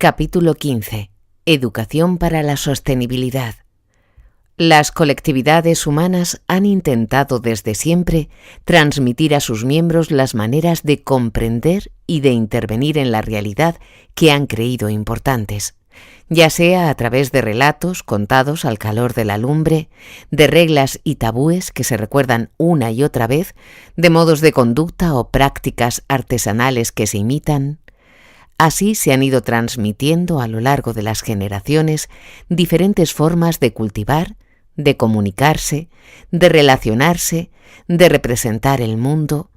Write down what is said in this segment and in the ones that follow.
Capítulo 15. Educación para la sostenibilidad. Las colectividades humanas han intentado desde siempre transmitir a sus miembros las maneras de comprender y de intervenir en la realidad que han creído importantes, ya sea a través de relatos contados al calor de la lumbre, de reglas y tabúes que se recuerdan una y otra vez, de modos de conducta o prácticas artesanales que se imitan. Así se han ido transmitiendo a lo largo de las generaciones diferentes formas de cultivar, de comunicarse, de relacionarse, de representar el mundo,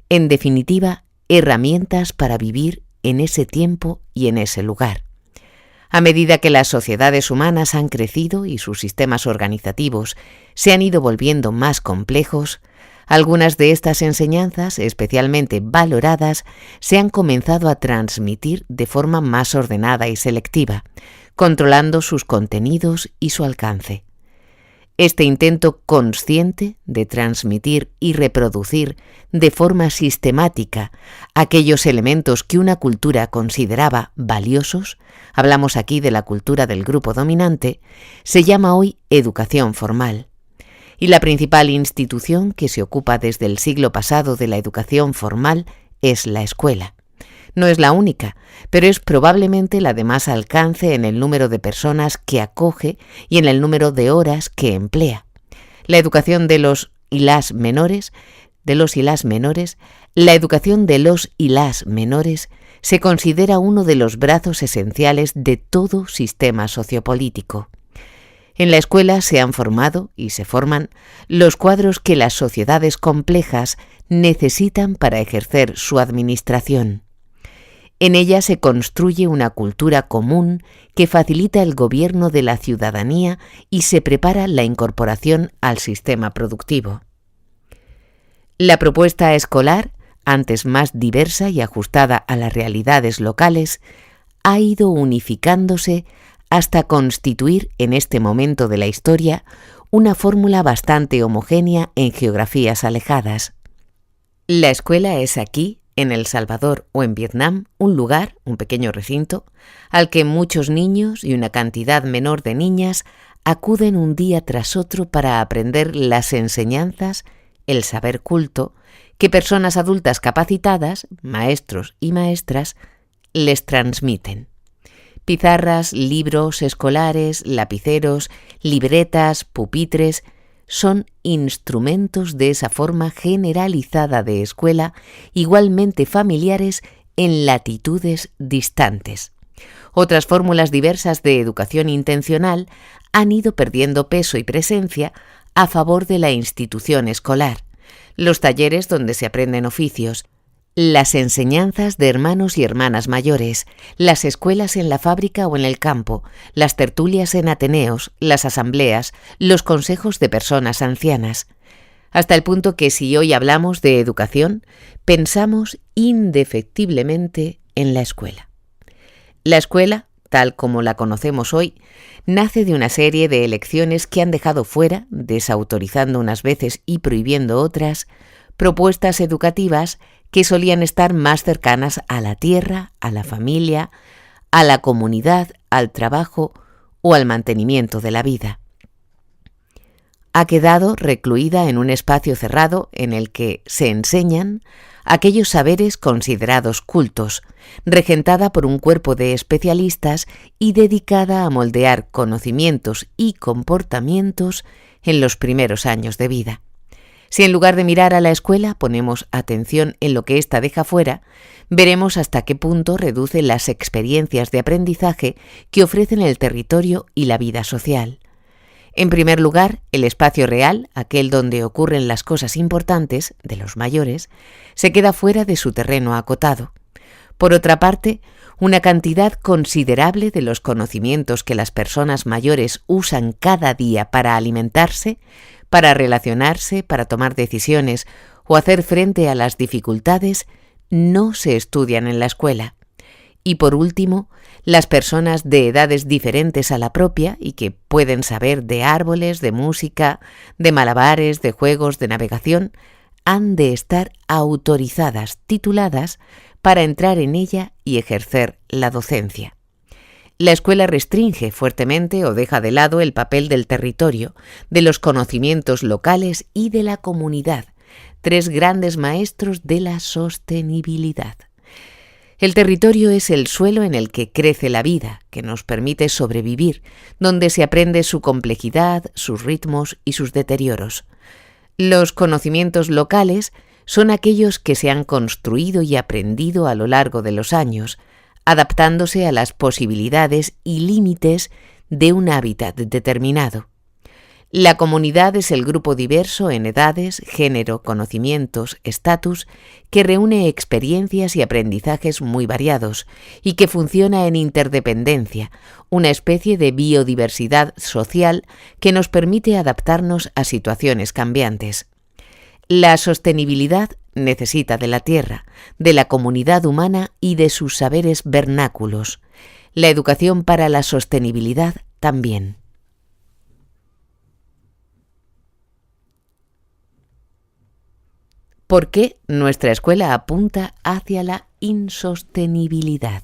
en definitiva, herramientas para vivir en ese tiempo y en ese lugar. A medida que las sociedades humanas han crecido y sus sistemas organizativos se han ido volviendo más complejos, algunas de estas enseñanzas, especialmente valoradas, se han comenzado a transmitir de forma más ordenada y selectiva, controlando sus contenidos y su alcance. Este intento consciente de transmitir y reproducir de forma sistemática aquellos elementos que una cultura consideraba valiosos, hablamos aquí de la cultura del grupo dominante, se llama hoy educación formal. Y la principal institución que se ocupa desde el siglo pasado de la educación formal es la escuela. No es la única, pero es probablemente la de más alcance en el número de personas que acoge y en el número de horas que emplea. La educación de los y las menores, la educación de los y las menores se considera uno de los brazos esenciales de todo sistema sociopolítico. En la escuela se han formado y se forman los cuadros que las sociedades complejas necesitan para ejercer su administración. En ella se construye una cultura común que facilita el gobierno de la ciudadanía y se prepara la incorporación al sistema productivo. La propuesta escolar, antes más diversa y ajustada a las realidades locales, ha ido unificándose hasta constituir en este momento de la historia una fórmula bastante homogénea en geografías alejadas. La escuela es aquí, en El Salvador o en Vietnam, un lugar, un pequeño recinto, al que muchos niños y una cantidad menor de niñas acuden un día tras otro para aprender las enseñanzas, el saber culto, que personas adultas capacitadas, maestros y maestras, les transmiten. Pizarras, libros escolares, lapiceros, libretas, pupitres, son instrumentos de esa forma generalizada de escuela, igualmente familiares en latitudes distantes. Otras fórmulas diversas de educación intencional han ido perdiendo peso y presencia a favor de la institución escolar, los talleres donde se aprenden oficios, las enseñanzas de hermanos y hermanas mayores, las escuelas en la fábrica o en el campo, las tertulias en ateneos, las asambleas, los consejos de personas ancianas. Hasta el punto que si hoy hablamos de educación, pensamos indefectiblemente en la escuela. La escuela, tal como la conocemos hoy, nace de una serie de elecciones que han dejado fuera, desautorizando unas veces y prohibiendo otras, propuestas educativas que solían estar más cercanas a la tierra, a la familia, a la comunidad, al trabajo o al mantenimiento de la vida. Ha quedado recluida en un espacio cerrado en el que se enseñan aquellos saberes considerados cultos, regentada por un cuerpo de especialistas y dedicada a moldear conocimientos y comportamientos en los primeros años de vida. Si en lugar de mirar a la escuela ponemos atención en lo que ésta deja fuera, veremos hasta qué punto reduce las experiencias de aprendizaje que ofrecen el territorio y la vida social. En primer lugar, el espacio real, aquel donde ocurren las cosas importantes, de los mayores, se queda fuera de su terreno acotado. Por otra parte, una cantidad considerable de los conocimientos que las personas mayores usan cada día para alimentarse, para relacionarse, para tomar decisiones o hacer frente a las dificultades, no se estudian en la escuela. Y por último, las personas de edades diferentes a la propia y que pueden saber de árboles, de música, de malabares, de juegos, de navegación, han de estar autorizadas, tituladas, para entrar en ella y ejercer la docencia. La escuela restringe fuertemente o deja de lado el papel del territorio, de los conocimientos locales y de la comunidad, tres grandes maestros de la sostenibilidad. El territorio es el suelo en el que crece la vida, que nos permite sobrevivir, donde se aprende su complejidad, sus ritmos y sus deterioros. Los conocimientos locales son aquellos que se han construido y aprendido a lo largo de los años, adaptándose a las posibilidades y límites de un hábitat determinado. La comunidad es el grupo diverso en edades, género, conocimientos, estatus, que reúne experiencias y aprendizajes muy variados y que funciona en interdependencia, una especie de biodiversidad social que nos permite adaptarnos a situaciones cambiantes. La sostenibilidad necesita de la tierra, de la comunidad humana y de sus saberes vernáculos. La educación para la sostenibilidad también. ¿Por qué nuestra escuela apunta hacia la insostenibilidad?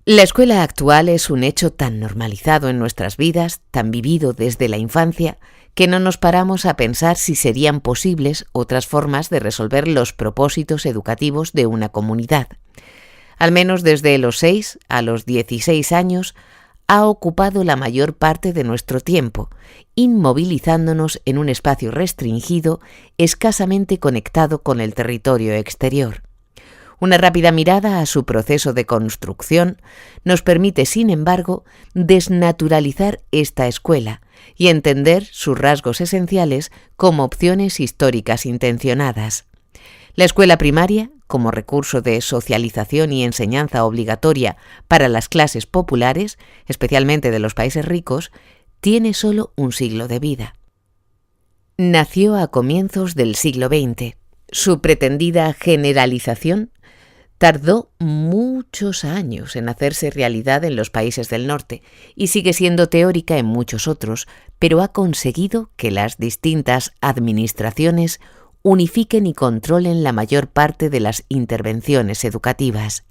La escuela actual es un hecho tan normalizado en nuestras vidas, tan vivido desde la infancia, que no nos paramos a pensar si serían posibles otras formas de resolver los propósitos educativos de una comunidad. Al menos desde los 6 a los 16 años, ha ocupado la mayor parte de nuestro tiempo, inmovilizándonos en un espacio restringido, escasamente conectado con el territorio exterior. Una rápida mirada a su proceso de construcción nos permite, sin embargo, desnaturalizar esta escuela y entender sus rasgos esenciales como opciones históricas intencionadas. La escuela primaria, como recurso de socialización y enseñanza obligatoria para las clases populares, especialmente de los países ricos, tiene solo un siglo de vida. Nació a comienzos del siglo XX. Su pretendida generalización tardó muchos años en hacerse realidad en los países del norte y sigue siendo teórica en muchos otros, pero ha conseguido que las distintas administraciones unifiquen y controlen la mayor parte de las intervenciones educativas.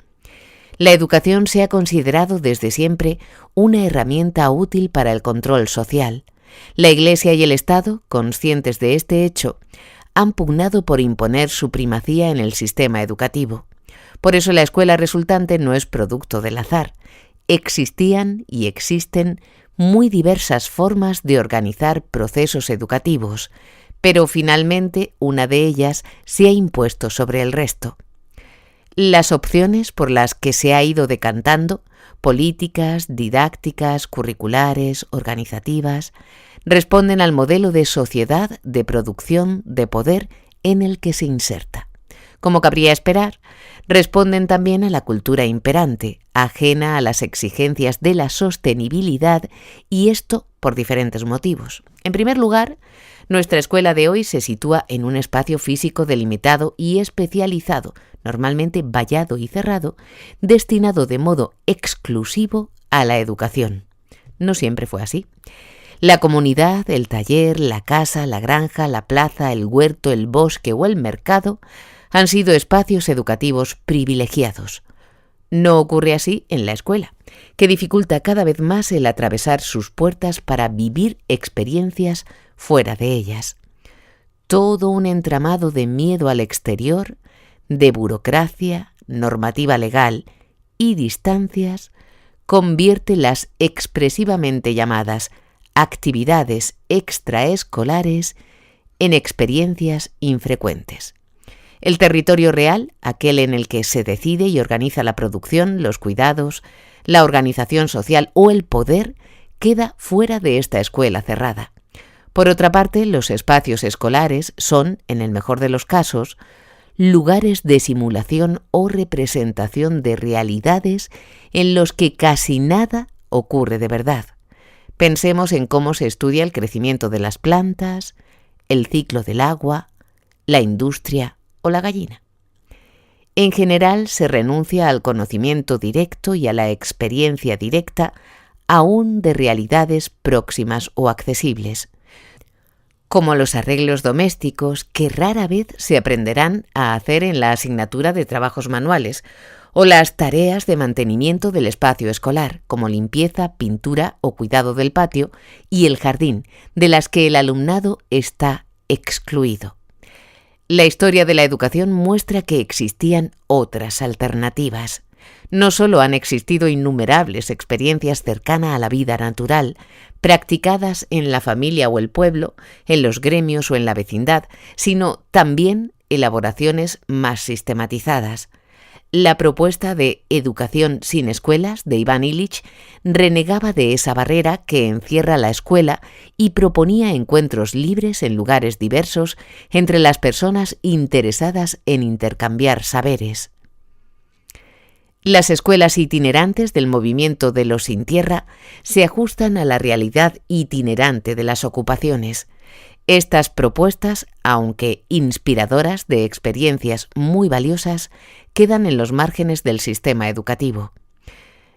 La educación se ha considerado desde siempre una herramienta útil para el control social. La Iglesia y el Estado, conscientes de este hecho, han pugnado por imponer su primacía en el sistema educativo. Por eso la escuela resultante no es producto del azar. Existían y existen muy diversas formas de organizar procesos educativos, pero finalmente una de ellas se ha impuesto sobre el resto. Las opciones por las que se ha ido decantando, políticas, didácticas, curriculares, organizativas, responden al modelo de sociedad, de producción, de poder en el que se inserta. Como cabría esperar, responden también a la cultura imperante, ajena a las exigencias de la sostenibilidad, y esto por diferentes motivos. En primer lugar, nuestra escuela de hoy se sitúa en un espacio físico delimitado y especializado, normalmente vallado y cerrado, destinado de modo exclusivo a la educación. No siempre fue así. La comunidad, el taller, la casa, la granja, la plaza, el huerto, el bosque o el mercado han sido espacios educativos privilegiados. No ocurre así en la escuela, que dificulta cada vez más el atravesar sus puertas para vivir experiencias fuera de ellas. Todo un entramado de miedo al exterior, de burocracia, normativa legal y distancias convierte las expresivamente llamadas actividades extraescolares en experiencias infrecuentes. El territorio real, aquel en el que se decide y organiza la producción, los cuidados, la organización social o el poder, queda fuera de esta escuela cerrada. Por otra parte, los espacios escolares son, en el mejor de los casos, lugares de simulación o representación de realidades en los que casi nada ocurre de verdad. Pensemos en cómo se estudia el crecimiento de las plantas, el ciclo del agua, la industria o la gallina. En general, se renuncia al conocimiento directo y a la experiencia directa, aún de realidades próximas o accesibles, como los arreglos domésticos que rara vez se aprenderán a hacer en la asignatura de trabajos manuales, o las tareas de mantenimiento del espacio escolar, como limpieza, pintura o cuidado del patio y el jardín, de las que el alumnado está excluido. La historia de la educación muestra que existían otras alternativas. No solo han existido innumerables experiencias cercanas a la vida natural, practicadas en la familia o el pueblo, en los gremios o en la vecindad, sino también elaboraciones más sistematizadas. La propuesta de Educación sin escuelas de Iván Illich renegaba de esa barrera que encierra la escuela y proponía encuentros libres en lugares diversos entre las personas interesadas en intercambiar saberes. Las escuelas itinerantes del movimiento de los sin tierra se ajustan a la realidad itinerante de las ocupaciones. Estas propuestas, aunque inspiradoras de experiencias muy valiosas, quedan en los márgenes del sistema educativo.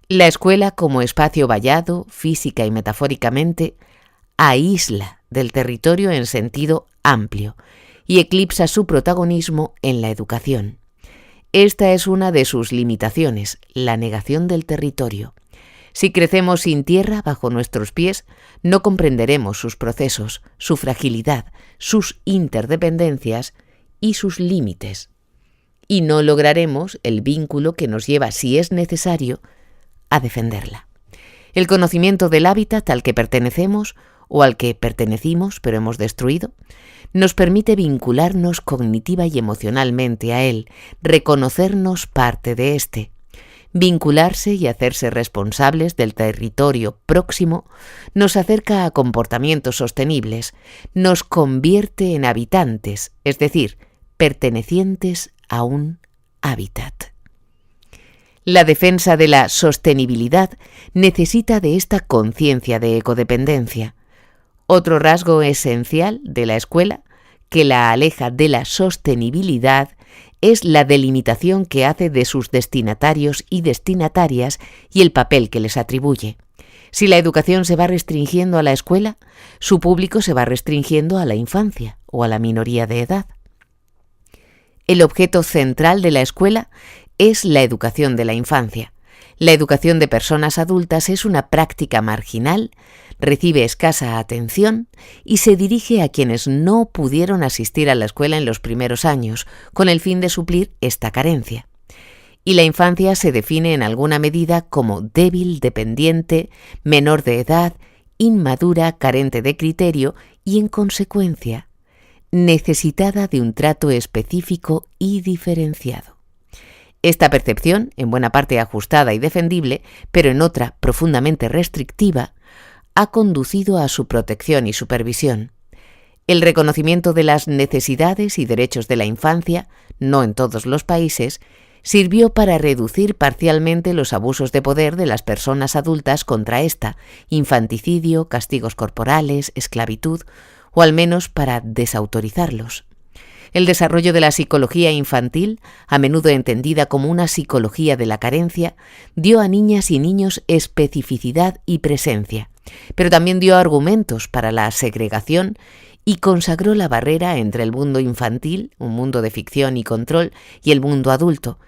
La escuela, como espacio vallado, física y metafóricamente, aísla del territorio en sentido amplio y eclipsa su protagonismo en la educación. Esta es una de sus limitaciones, la negación del territorio. Si crecemos sin tierra bajo nuestros pies, no comprenderemos sus procesos, su fragilidad, sus interdependencias y sus límites. Y no lograremos el vínculo que nos lleva, si es necesario, a defenderla. El conocimiento del hábitat al que pertenecemos o al que pertenecimos pero hemos destruido, nos permite vincularnos cognitiva y emocionalmente a él, reconocernos parte de éste. Vincularse y hacerse responsables del territorio próximo nos acerca a comportamientos sostenibles, nos convierte en habitantes, es decir, pertenecientes a un hábitat. La defensa de la sostenibilidad necesita de esta conciencia de ecodependencia. Otro rasgo esencial de la escuela, que la aleja de la sostenibilidad, es la delimitación que hace de sus destinatarios y destinatarias y el papel que les atribuye. Si la educación se va restringiendo a la escuela, su público se va restringiendo a la infancia o a la minoría de edad. El objeto central de la escuela es la educación de la infancia. La educación de personas adultas es una práctica marginal, recibe escasa atención y se dirige a quienes no pudieron asistir a la escuela en los primeros años, con el fin de suplir esta carencia. Y la infancia se define en alguna medida como débil, dependiente, menor de edad, inmadura, carente de criterio y, en consecuencia, necesitada de un trato específico y diferenciado. Esta percepción, en buena parte ajustada y defendible, pero en otra profundamente restrictiva, ha conducido a su protección y supervisión. El reconocimiento de las necesidades y derechos de la infancia, no en todos los países, sirvió para reducir parcialmente los abusos de poder de las personas adultas contra esta, infanticidio, castigos corporales, esclavitud, o al menos para desautorizarlos. El desarrollo de la psicología infantil, a menudo entendida como una psicología de la carencia, dio a niñas y niños especificidad y presencia, pero también dio argumentos para la segregación y consagró la barrera entre el mundo infantil, un mundo de ficción y control, y el mundo adulto,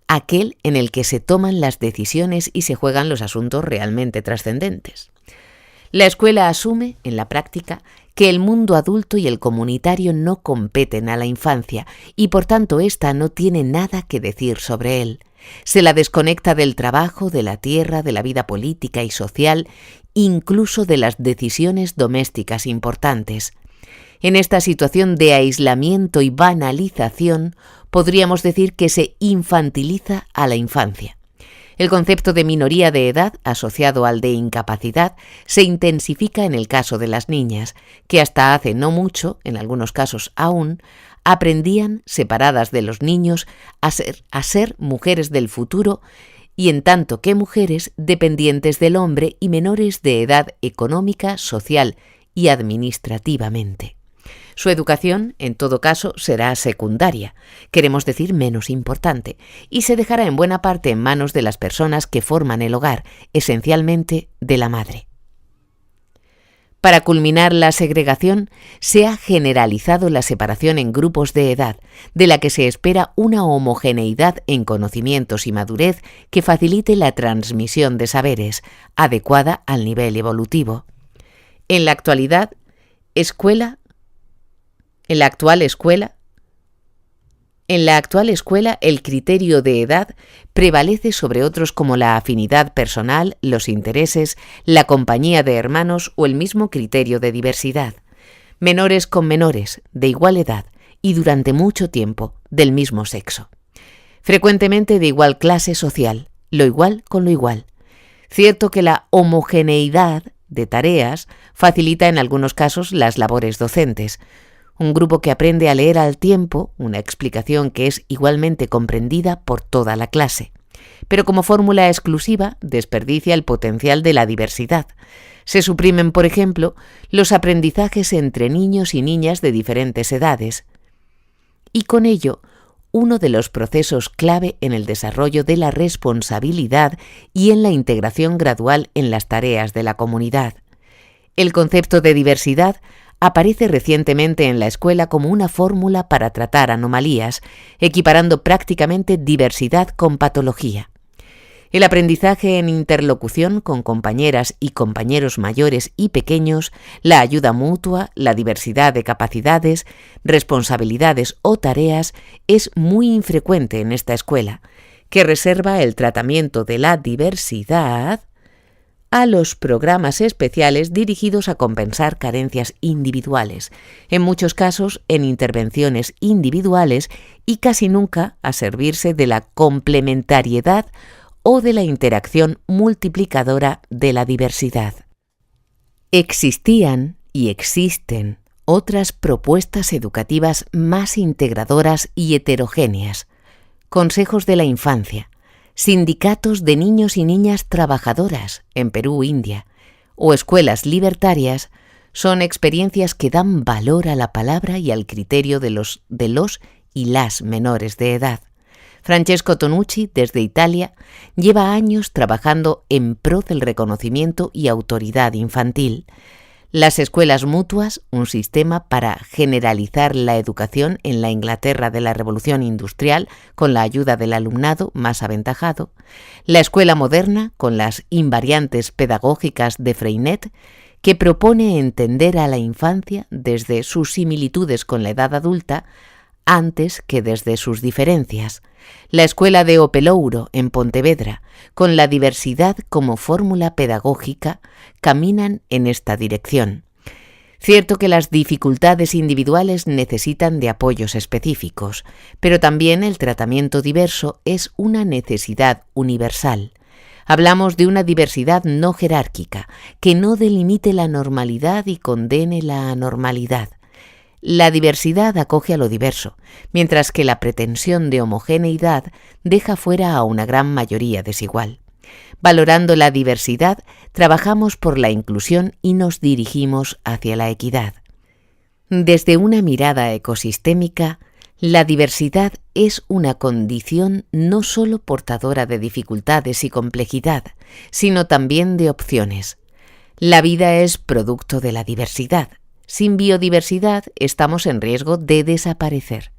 aquel en el que se toman las decisiones y se juegan los asuntos realmente trascendentes. La escuela asume, en la práctica, que el mundo adulto y el comunitario no competen a la infancia y por tanto ésta no tiene nada que decir sobre él. Se la desconecta del trabajo, de la tierra, de la vida política y social, incluso de las decisiones domésticas importantes. En esta situación de aislamiento y banalización, podríamos decir que se infantiliza a la infancia. El concepto de minoría de edad, asociado al de incapacidad, se intensifica en el caso de las niñas, que hasta hace no mucho, en algunos casos aún, aprendían, separadas de los niños, a ser mujeres del futuro y en tanto que mujeres dependientes del hombre y menores de edad económica, social y administrativamente. Su educación, en todo caso, será secundaria, queremos decir menos importante, y se dejará en buena parte en manos de las personas que forman el hogar, esencialmente de la madre. Para culminar la segregación, se ha generalizado la separación en grupos de edad, de la que se espera una homogeneidad en conocimientos y madurez que facilite la transmisión de saberes, adecuada al nivel evolutivo. En la actual escuela, el criterio de edad prevalece sobre otros como la afinidad personal, los intereses, la compañía de hermanos o el mismo criterio de diversidad. Menores con menores, de igual edad y durante mucho tiempo, del mismo sexo. Frecuentemente de igual clase social, lo igual con lo igual. Cierto que la homogeneidad de tareas facilita en algunos casos las labores docentes. Un grupo que aprende a leer al tiempo, una explicación que es igualmente comprendida por toda la clase. Pero como fórmula exclusiva, desperdicia el potencial de la diversidad. Se suprimen, por ejemplo, los aprendizajes entre niños y niñas de diferentes edades. Y con ello, uno de los procesos clave en el desarrollo de la responsabilidad y en la integración gradual en las tareas de la comunidad. El concepto de diversidad aparece recientemente en la escuela como una fórmula para tratar anomalías, equiparando prácticamente diversidad con patología. El aprendizaje en interlocución con compañeras y compañeros mayores y pequeños, la ayuda mutua, la diversidad de capacidades, responsabilidades o tareas es muy infrecuente en esta escuela, que reserva el tratamiento de la diversidad a los programas especiales dirigidos a compensar carencias individuales, en muchos casos en intervenciones individuales y casi nunca a servirse de la complementariedad o de la interacción multiplicadora de la diversidad. Existían y existen otras propuestas educativas más integradoras y heterogéneas, consejos de la infancia, sindicatos de niños y niñas trabajadoras en Perú, India, o escuelas libertarias son experiencias que dan valor a la palabra y al criterio de los y las menores de edad. Francesco Tonucci, desde Italia, lleva años trabajando en pro del reconocimiento y autoridad infantil. Las escuelas mutuas, un sistema para generalizar la educación en la Inglaterra de la Revolución Industrial con la ayuda del alumnado más aventajado. La escuela moderna, con las invariantes pedagógicas de Freinet, que propone entender a la infancia desde sus similitudes con la edad adulta antes que desde sus diferencias. La escuela de Opelouro, en Pontevedra, con la diversidad como fórmula pedagógica, caminan en esta dirección. Cierto que las dificultades individuales necesitan de apoyos específicos, pero también el tratamiento diverso es una necesidad universal. Hablamos de una diversidad no jerárquica, que no delimite la normalidad y condene la anormalidad. La diversidad acoge a lo diverso, mientras que la pretensión de homogeneidad deja fuera a una gran mayoría desigual. Valorando la diversidad, trabajamos por la inclusión y nos dirigimos hacia la equidad. Desde una mirada ecosistémica, la diversidad es una condición no solo portadora de dificultades y complejidad, sino también de opciones. La vida es producto de la diversidad. Sin biodiversidad estamos en riesgo de desaparecer.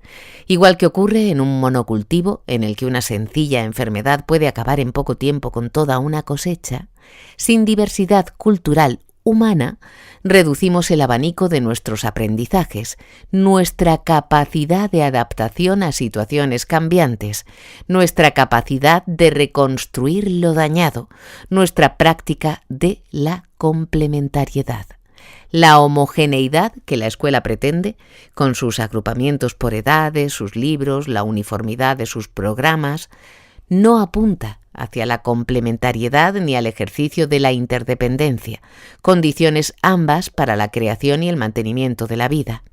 Igual que ocurre en un monocultivo en el que una sencilla enfermedad puede acabar en poco tiempo con toda una cosecha, sin diversidad cultural humana reducimos el abanico de nuestros aprendizajes, nuestra capacidad de adaptación a situaciones cambiantes, nuestra capacidad de reconstruir lo dañado, nuestra práctica de la complementariedad. La homogeneidad que la escuela pretende, con sus agrupamientos por edades, sus libros, la uniformidad de sus programas, no apunta hacia la complementariedad ni al ejercicio de la interdependencia, condiciones ambas para la creación y el mantenimiento de la vida.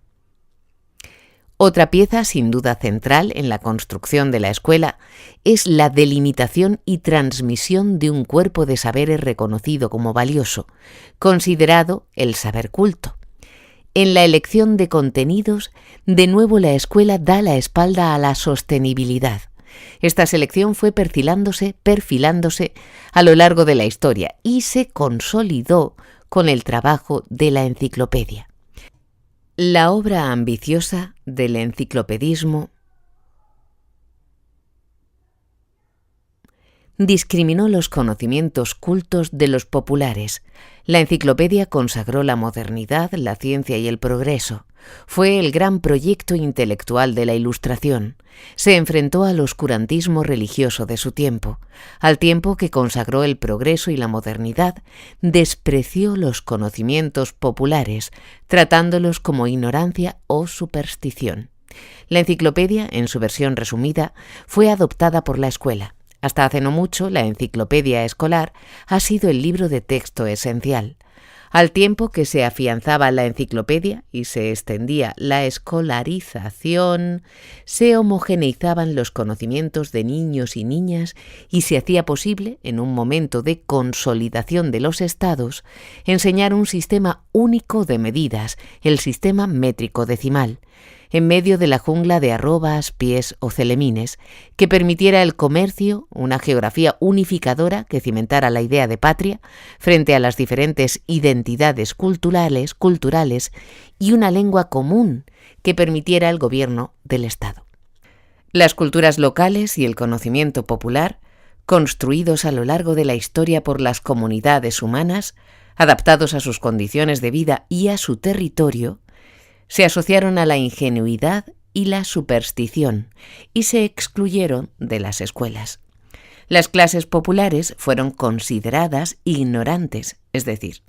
Otra pieza sin duda central en la construcción de la escuela es la delimitación y transmisión de un cuerpo de saberes reconocido como valioso, considerado el saber culto. En la elección de contenidos, de nuevo la escuela da la espalda a la sostenibilidad. Esta selección fue perfilándose a lo largo de la historia y se consolidó con el trabajo de la enciclopedia. La obra ambiciosa del enciclopedismo discriminó los conocimientos cultos de los populares. La enciclopedia consagró la modernidad, la ciencia y el progreso. Fue el gran proyecto intelectual de la Ilustración. Se enfrentó al oscurantismo religioso de su tiempo. Al tiempo que consagró el progreso y la modernidad, despreció los conocimientos populares, tratándolos como ignorancia o superstición. La enciclopedia, en su versión resumida, fue adoptada por la escuela. Hasta hace no mucho, la enciclopedia escolar ha sido el libro de texto esencial. Al tiempo que se afianzaba la enciclopedia y se extendía la escolarización, se homogeneizaban los conocimientos de niños y niñas y se hacía posible, en un momento de consolidación de los estados, enseñar un sistema único de medidas, el sistema métrico decimal, en medio de la jungla de arrobas, pies o celemines, que permitiera el comercio, una geografía unificadora que cimentara la idea de patria frente a las diferentes identidades culturales y una lengua común que permitiera el gobierno del Estado. Las culturas locales y el conocimiento popular, construidos a lo largo de la historia por las comunidades humanas, adaptados a sus condiciones de vida y a su territorio, se asociaron a la ingenuidad y la superstición y se excluyeron de las escuelas. Las clases populares fueron consideradas ignorantes, es decir,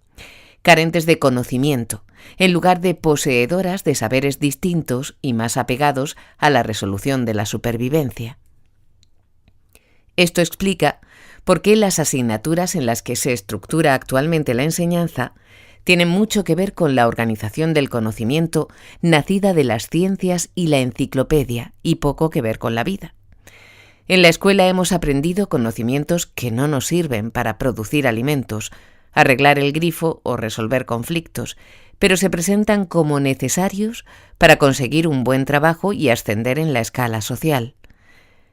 carentes de conocimiento, en lugar de poseedoras de saberes distintos y más apegados a la resolución de la supervivencia. Esto explica por qué las asignaturas en las que se estructura actualmente la enseñanza tienen mucho que ver con la organización del conocimiento nacida de las ciencias y la enciclopedia, y poco que ver con la vida. En la escuela hemos aprendido conocimientos que no nos sirven para producir alimentos, arreglar el grifo o resolver conflictos, pero se presentan como necesarios para conseguir un buen trabajo y ascender en la escala social.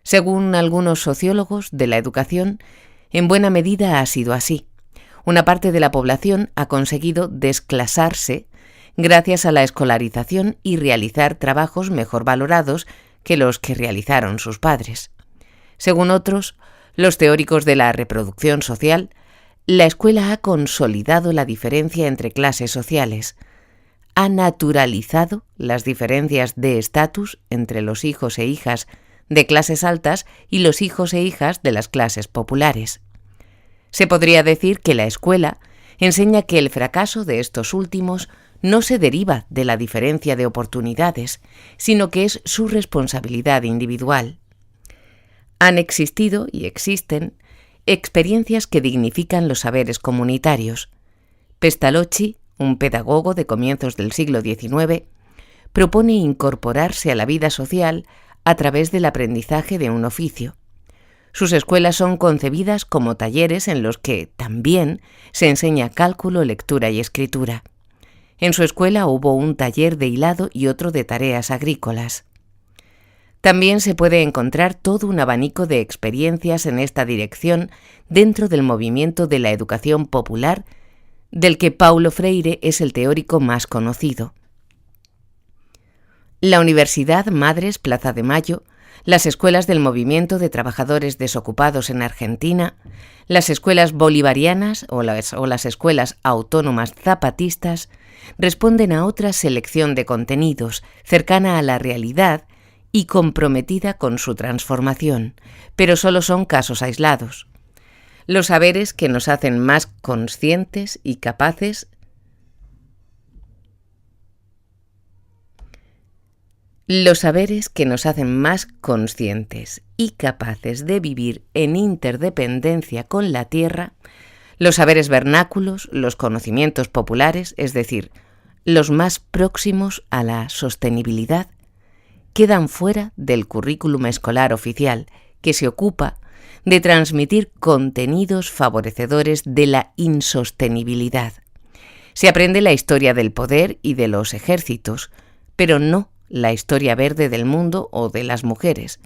Según algunos sociólogos de la educación, en buena medida ha sido así. Una parte de la población ha conseguido desclasarse gracias a la escolarización y realizar trabajos mejor valorados que los que realizaron sus padres. Según otros, los teóricos de la reproducción social, la escuela ha consolidado la diferencia entre clases sociales, ha naturalizado las diferencias de estatus entre los hijos e hijas de clases altas y los hijos e hijas de las clases populares. Se podría decir que la escuela enseña que el fracaso de estos últimos no se deriva de la diferencia de oportunidades, sino que es su responsabilidad individual. Han existido y existen experiencias que dignifican los saberes comunitarios. Pestalozzi, un pedagogo de comienzos del siglo XIX, propone incorporarse a la vida social a través del aprendizaje de un oficio. Sus escuelas son concebidas como talleres en los que también se enseña cálculo, lectura y escritura. En su escuela hubo un taller de hilado y otro de tareas agrícolas. También se puede encontrar todo un abanico de experiencias en esta dirección dentro del movimiento de la educación popular, del que Paulo Freire es el teórico más conocido. La Universidad Madres Plaza de Mayo, las escuelas del movimiento de trabajadores desocupados en Argentina, las escuelas bolivarianas o las escuelas autónomas zapatistas responden a otra selección de contenidos cercana a la realidad y comprometida con su transformación, pero solo son casos aislados. Los saberes que nos hacen más conscientes y capaces de vivir en interdependencia con la tierra, los saberes vernáculos, los conocimientos populares, es decir, los más próximos a la sostenibilidad, quedan fuera del currículum escolar oficial, que se ocupa de transmitir contenidos favorecedores de la insostenibilidad. Se aprende la historia del poder y de los ejércitos, pero no la historia verde del mundo o de las mujeres.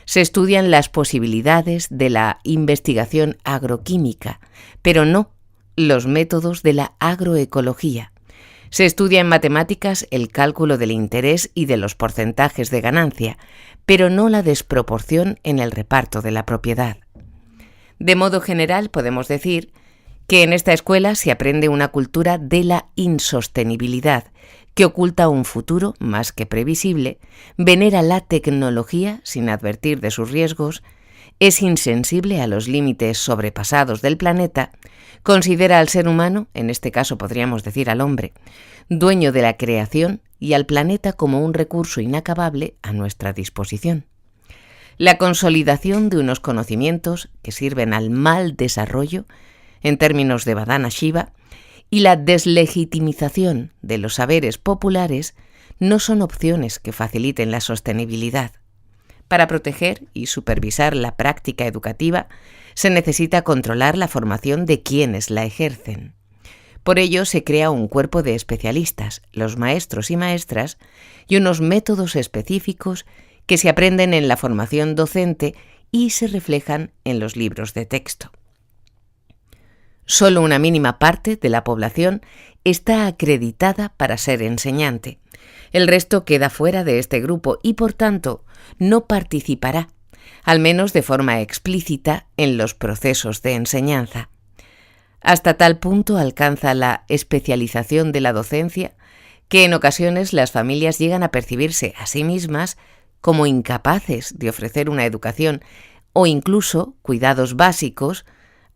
Se estudian las posibilidades de la investigación agroquímica, pero no los métodos de la agroecología. Se estudia en matemáticas el cálculo del interés y de los porcentajes de ganancia, pero no la desproporción en el reparto de la propiedad. De modo general, podemos decir que en esta escuela se aprende una cultura de la insostenibilidad, que oculta un futuro más que previsible, venera la tecnología sin advertir de sus riesgos, es insensible a los límites sobrepasados del planeta, considera al ser humano, en este caso podríamos decir al hombre, dueño de la creación y al planeta como un recurso inacabable a nuestra disposición. La consolidación de unos conocimientos que sirven al mal desarrollo, en términos de Vadana Shiva, y la deslegitimización de los saberes populares no son opciones que faciliten la sostenibilidad. Para proteger y supervisar la práctica educativa, se necesita controlar la formación de quienes la ejercen. Por ello se crea un cuerpo de especialistas, los maestros y maestras, y unos métodos específicos que se aprenden en la formación docente y se reflejan en los libros de texto. Solo una mínima parte de la población está acreditada para ser enseñante. El resto queda fuera de este grupo y, por tanto, no participará, al menos de forma explícita, en los procesos de enseñanza. Hasta tal punto alcanza la especialización de la docencia que en ocasiones las familias llegan a percibirse a sí mismas como incapaces de ofrecer una educación o incluso cuidados básicos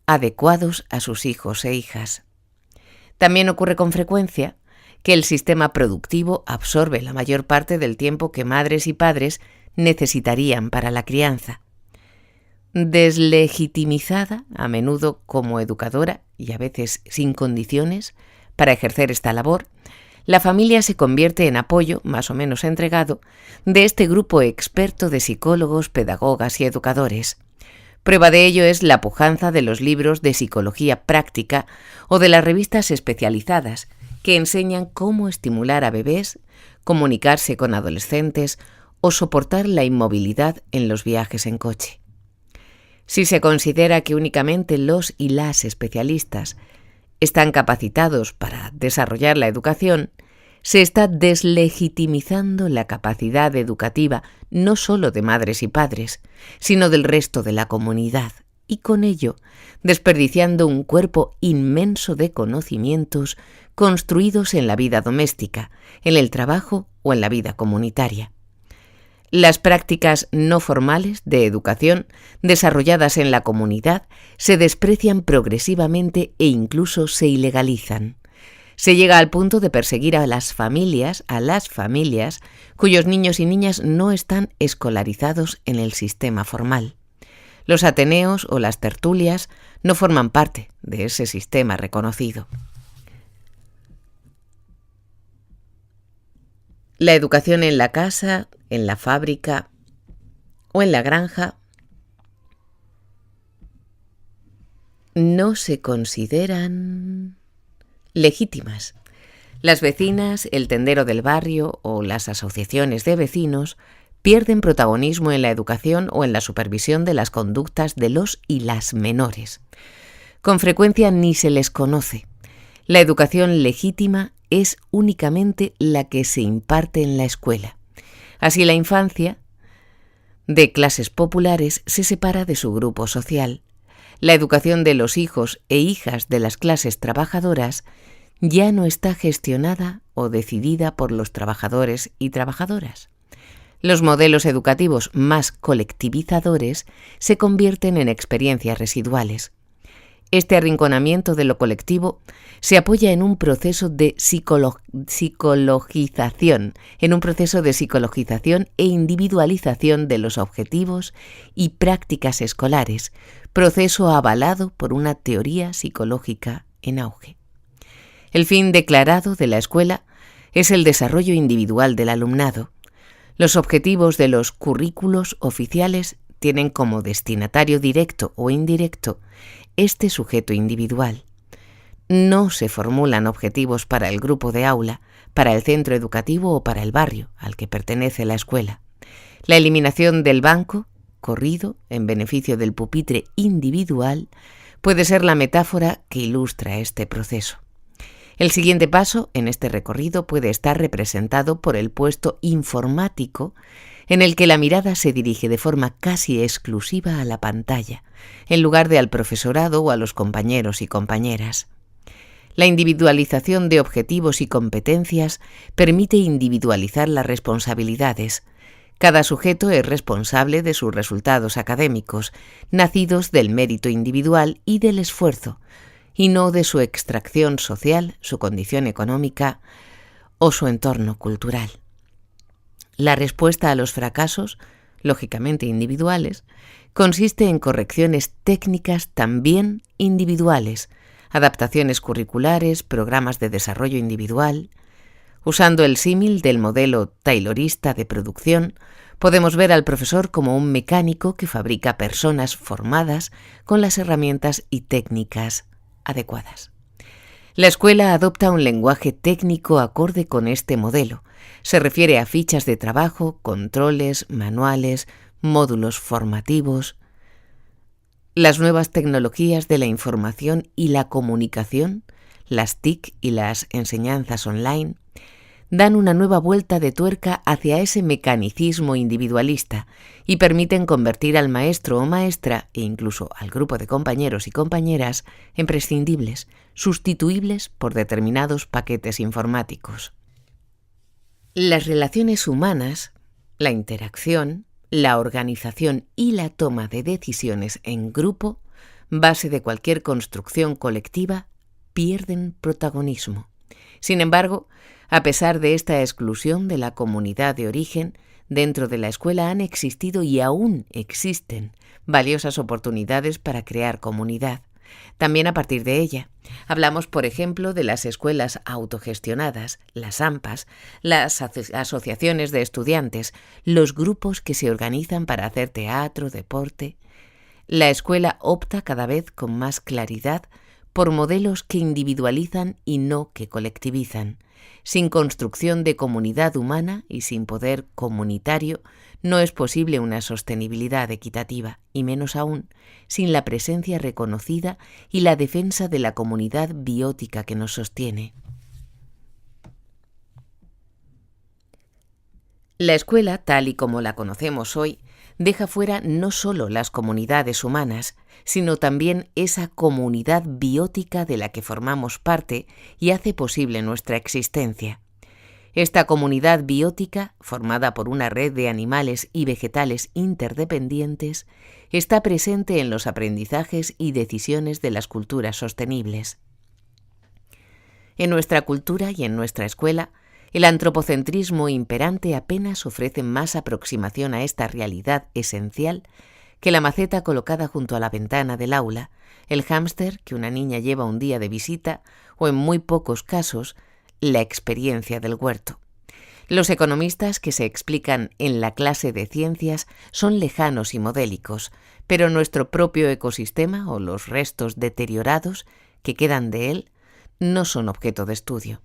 adecuados a sus hijos e hijas. También ocurre con frecuencia que el sistema productivo absorbe la mayor parte del tiempo que madres y padres necesitarían para la crianza. Deslegitimizada, a menudo como educadora y a veces sin condiciones para ejercer esta labor, la familia se convierte en apoyo, más o menos entregado, de este grupo experto de psicólogos, pedagogas y educadores. Prueba de ello es la pujanza de los libros de psicología práctica o de las revistas especializadas que enseñan cómo estimular a bebés, comunicarse con adolescentes o soportar la inmovilidad en los viajes en coche. Si se considera que únicamente los y las especialistas están capacitados para desarrollar la educación, se está deslegitimizando la capacidad educativa no solo de madres y padres, sino del resto de la comunidad, y con ello desperdiciando un cuerpo inmenso de conocimientos construidos en la vida doméstica, en el trabajo o en la vida comunitaria. Las prácticas no formales de educación desarrolladas en la comunidad se desprecian progresivamente e incluso se ilegalizan. Se llega al punto de perseguir a las familias cuyos niños y niñas no están escolarizados en el sistema formal. Los ateneos o las tertulias no forman parte de ese sistema reconocido. La educación en la casa, en la fábrica o en la granja no se consideran legítimas. Las vecinas, el tendero del barrio o las asociaciones de vecinos pierden protagonismo en la educación o en la supervisión de las conductas de los y las menores. Con frecuencia ni se les conoce. La educación legítima es únicamente la que se imparte en la escuela. Así la infancia de clases populares se separa de su grupo social. La educación de los hijos e hijas de las clases trabajadoras ya no está gestionada o decidida por los trabajadores y trabajadoras. Los modelos educativos más colectivizadores se convierten en experiencias residuales. Este arrinconamiento de lo colectivo se apoya en un proceso de psicologización e individualización de los objetivos y prácticas escolares, proceso avalado por una teoría psicológica en auge. El fin declarado de la escuela es el desarrollo individual del alumnado. Los objetivos de los currículos oficiales tienen como destinatario directo o indirecto este sujeto individual. No se formulan objetivos para el grupo de aula, para el centro educativo o para el barrio al que pertenece la escuela. La eliminación del banco, corrido en beneficio del pupitre individual, puede ser la metáfora que ilustra este proceso. El siguiente paso en este recorrido puede estar representado por el puesto informático, en el que la mirada se dirige de forma casi exclusiva a la pantalla, en lugar de al profesorado o a los compañeros y compañeras. La individualización de objetivos y competencias permite individualizar las responsabilidades. Cada sujeto es responsable de sus resultados académicos, nacidos del mérito individual y del esfuerzo, y no de su extracción social, su condición económica o su entorno cultural. La respuesta a los fracasos, lógicamente individuales, consiste en correcciones técnicas también individuales, adaptaciones curriculares, programas de desarrollo individual. Usando el símil del modelo taylorista de producción, podemos ver al profesor como un mecánico que fabrica personas formadas con las herramientas y técnicas adecuadas. La escuela adopta un lenguaje técnico acorde con este modelo. Se refiere a fichas de trabajo, controles, manuales, módulos formativos. Las nuevas tecnologías de la información y la comunicación, las TIC y las enseñanzas online, dan una nueva vuelta de tuerca hacia ese mecanicismo individualista y permiten convertir al maestro o maestra, e incluso al grupo de compañeros y compañeras, en prescindibles, sustituibles por determinados paquetes informáticos. Las relaciones humanas, la interacción, la organización y la toma de decisiones en grupo, base de cualquier construcción colectiva, pierden protagonismo. Sin embargo, a pesar de esta exclusión de la comunidad de origen, dentro de la escuela han existido y aún existen valiosas oportunidades para crear comunidad. También a partir de ella. Hablamos, por ejemplo, de las escuelas autogestionadas, las AMPAs, las asociaciones de estudiantes, los grupos que se organizan para hacer teatro, deporte. La escuela opta cada vez con más claridad por modelos que individualizan y no que colectivizan. Sin construcción de comunidad humana y sin poder comunitario, no es posible una sostenibilidad equitativa, y menos aún, sin la presencia reconocida y la defensa de la comunidad biótica que nos sostiene. La escuela, tal y como la conocemos hoy, deja fuera no solo las comunidades humanas, sino también esa comunidad biótica de la que formamos parte y hace posible nuestra existencia. Esta comunidad biótica, formada por una red de animales y vegetales interdependientes, está presente en los aprendizajes y decisiones de las culturas sostenibles. En nuestra cultura y en nuestra escuela, el antropocentrismo imperante apenas ofrece más aproximación a esta realidad esencial que la maceta colocada junto a la ventana del aula, el hámster que una niña lleva un día de visita o, en muy pocos casos, la experiencia del huerto. Los economistas que se explican en la clase de ciencias son lejanos y modélicos, pero nuestro propio ecosistema o los restos deteriorados que quedan de él no son objeto de estudio.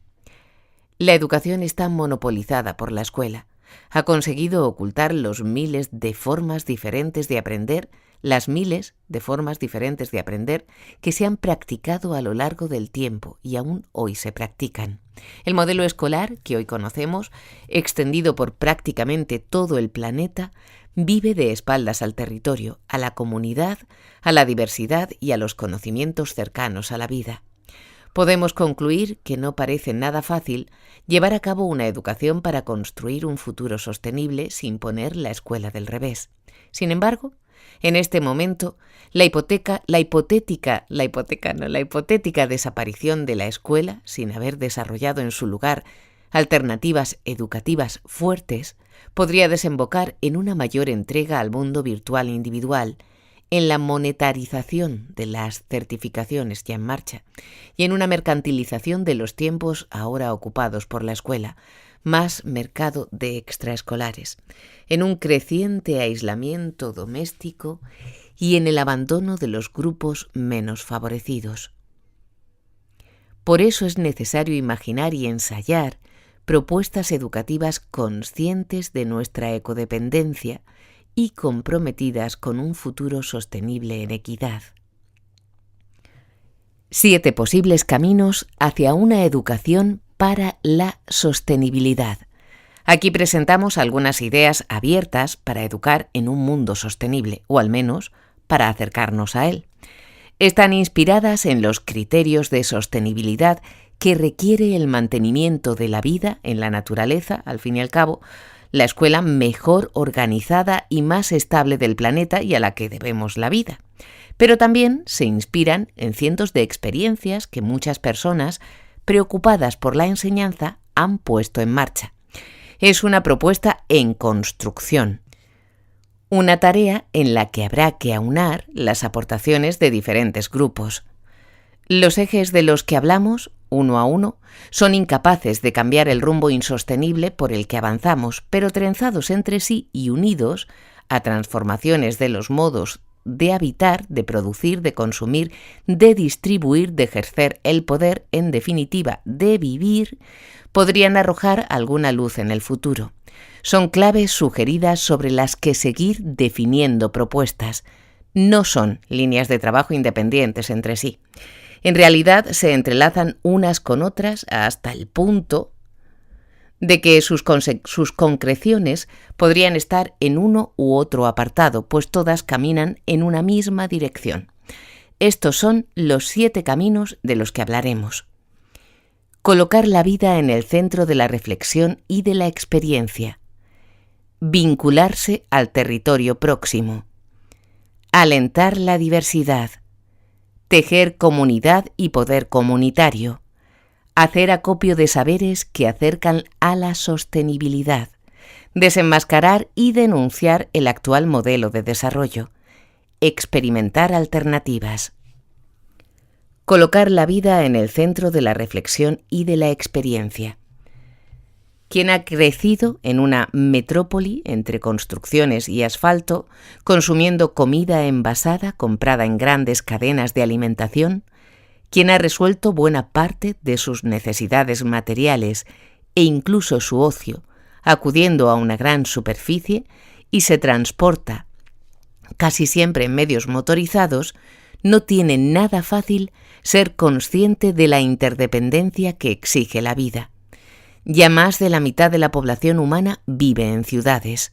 La educación está monopolizada por la escuela. Ha conseguido ocultar los miles de formas diferentes de aprender, las miles de formas diferentes de aprender que se han practicado a lo largo del tiempo y aún hoy se practican. El modelo escolar que hoy conocemos, extendido por prácticamente todo el planeta, vive de espaldas al territorio, a la comunidad, a la diversidad y a los conocimientos cercanos a la vida. Podemos concluir que no parece nada fácil llevar a cabo una educación para construir un futuro sostenible sin poner la escuela del revés. Sin embargo, en este momento, la hipotética desaparición de la escuela, sin haber desarrollado en su lugar alternativas educativas fuertes, podría desembocar en una mayor entrega al mundo virtual individual, en la monetarización de las certificaciones ya en marcha y en una mercantilización de los tiempos ahora ocupados por la escuela, más mercado de extraescolares, en un creciente aislamiento doméstico y en el abandono de los grupos menos favorecidos. Por eso es necesario imaginar y ensayar propuestas educativas conscientes de nuestra ecodependencia y comprometidas con un futuro sostenible en equidad. 7 posibles caminos hacia una educación para la sostenibilidad. Aquí presentamos algunas ideas abiertas para educar en un mundo sostenible, o al menos para acercarnos a él. Están inspiradas en los criterios de sostenibilidad que requiere el mantenimiento de la vida en la naturaleza, al fin y al cabo, la escuela mejor organizada y más estable del planeta y a la que debemos la vida. Pero también se inspiran en cientos de experiencias que muchas personas, preocupadas por la enseñanza, han puesto en marcha. Es una propuesta en construcción, una tarea en la que habrá que aunar las aportaciones de diferentes grupos. Los ejes de los que hablamos, uno a uno, son incapaces de cambiar el rumbo insostenible por el que avanzamos, pero trenzados entre sí y unidos a transformaciones de los modos de habitar, de producir, de consumir, de distribuir, de ejercer el poder, en definitiva, de vivir, podrían arrojar alguna luz en el futuro. Son claves sugeridas sobre las que seguir definiendo propuestas. No son líneas de trabajo independientes entre sí. En realidad se entrelazan unas con otras hasta el punto de que sus concreciones podrían estar en uno u otro apartado, pues todas caminan en una misma dirección. Estos son los 7 caminos de los que hablaremos. Colocar la vida en el centro de la reflexión y de la experiencia. Vincularse al territorio próximo. Alentar la diversidad. Tejer comunidad y poder comunitario. Hacer acopio de saberes que acercan a la sostenibilidad. Desenmascarar y denunciar el actual modelo de desarrollo. Experimentar alternativas. Colocar la vida en el centro de la reflexión y de la experiencia. Quien ha crecido en una metrópoli entre construcciones y asfalto, consumiendo comida envasada comprada en grandes cadenas de alimentación, quien ha resuelto buena parte de sus necesidades materiales e incluso su ocio, acudiendo a una gran superficie y se transporta, casi siempre en medios motorizados, no tiene nada fácil ser consciente de la interdependencia que exige la vida. Ya más de la mitad de la población humana vive en ciudades.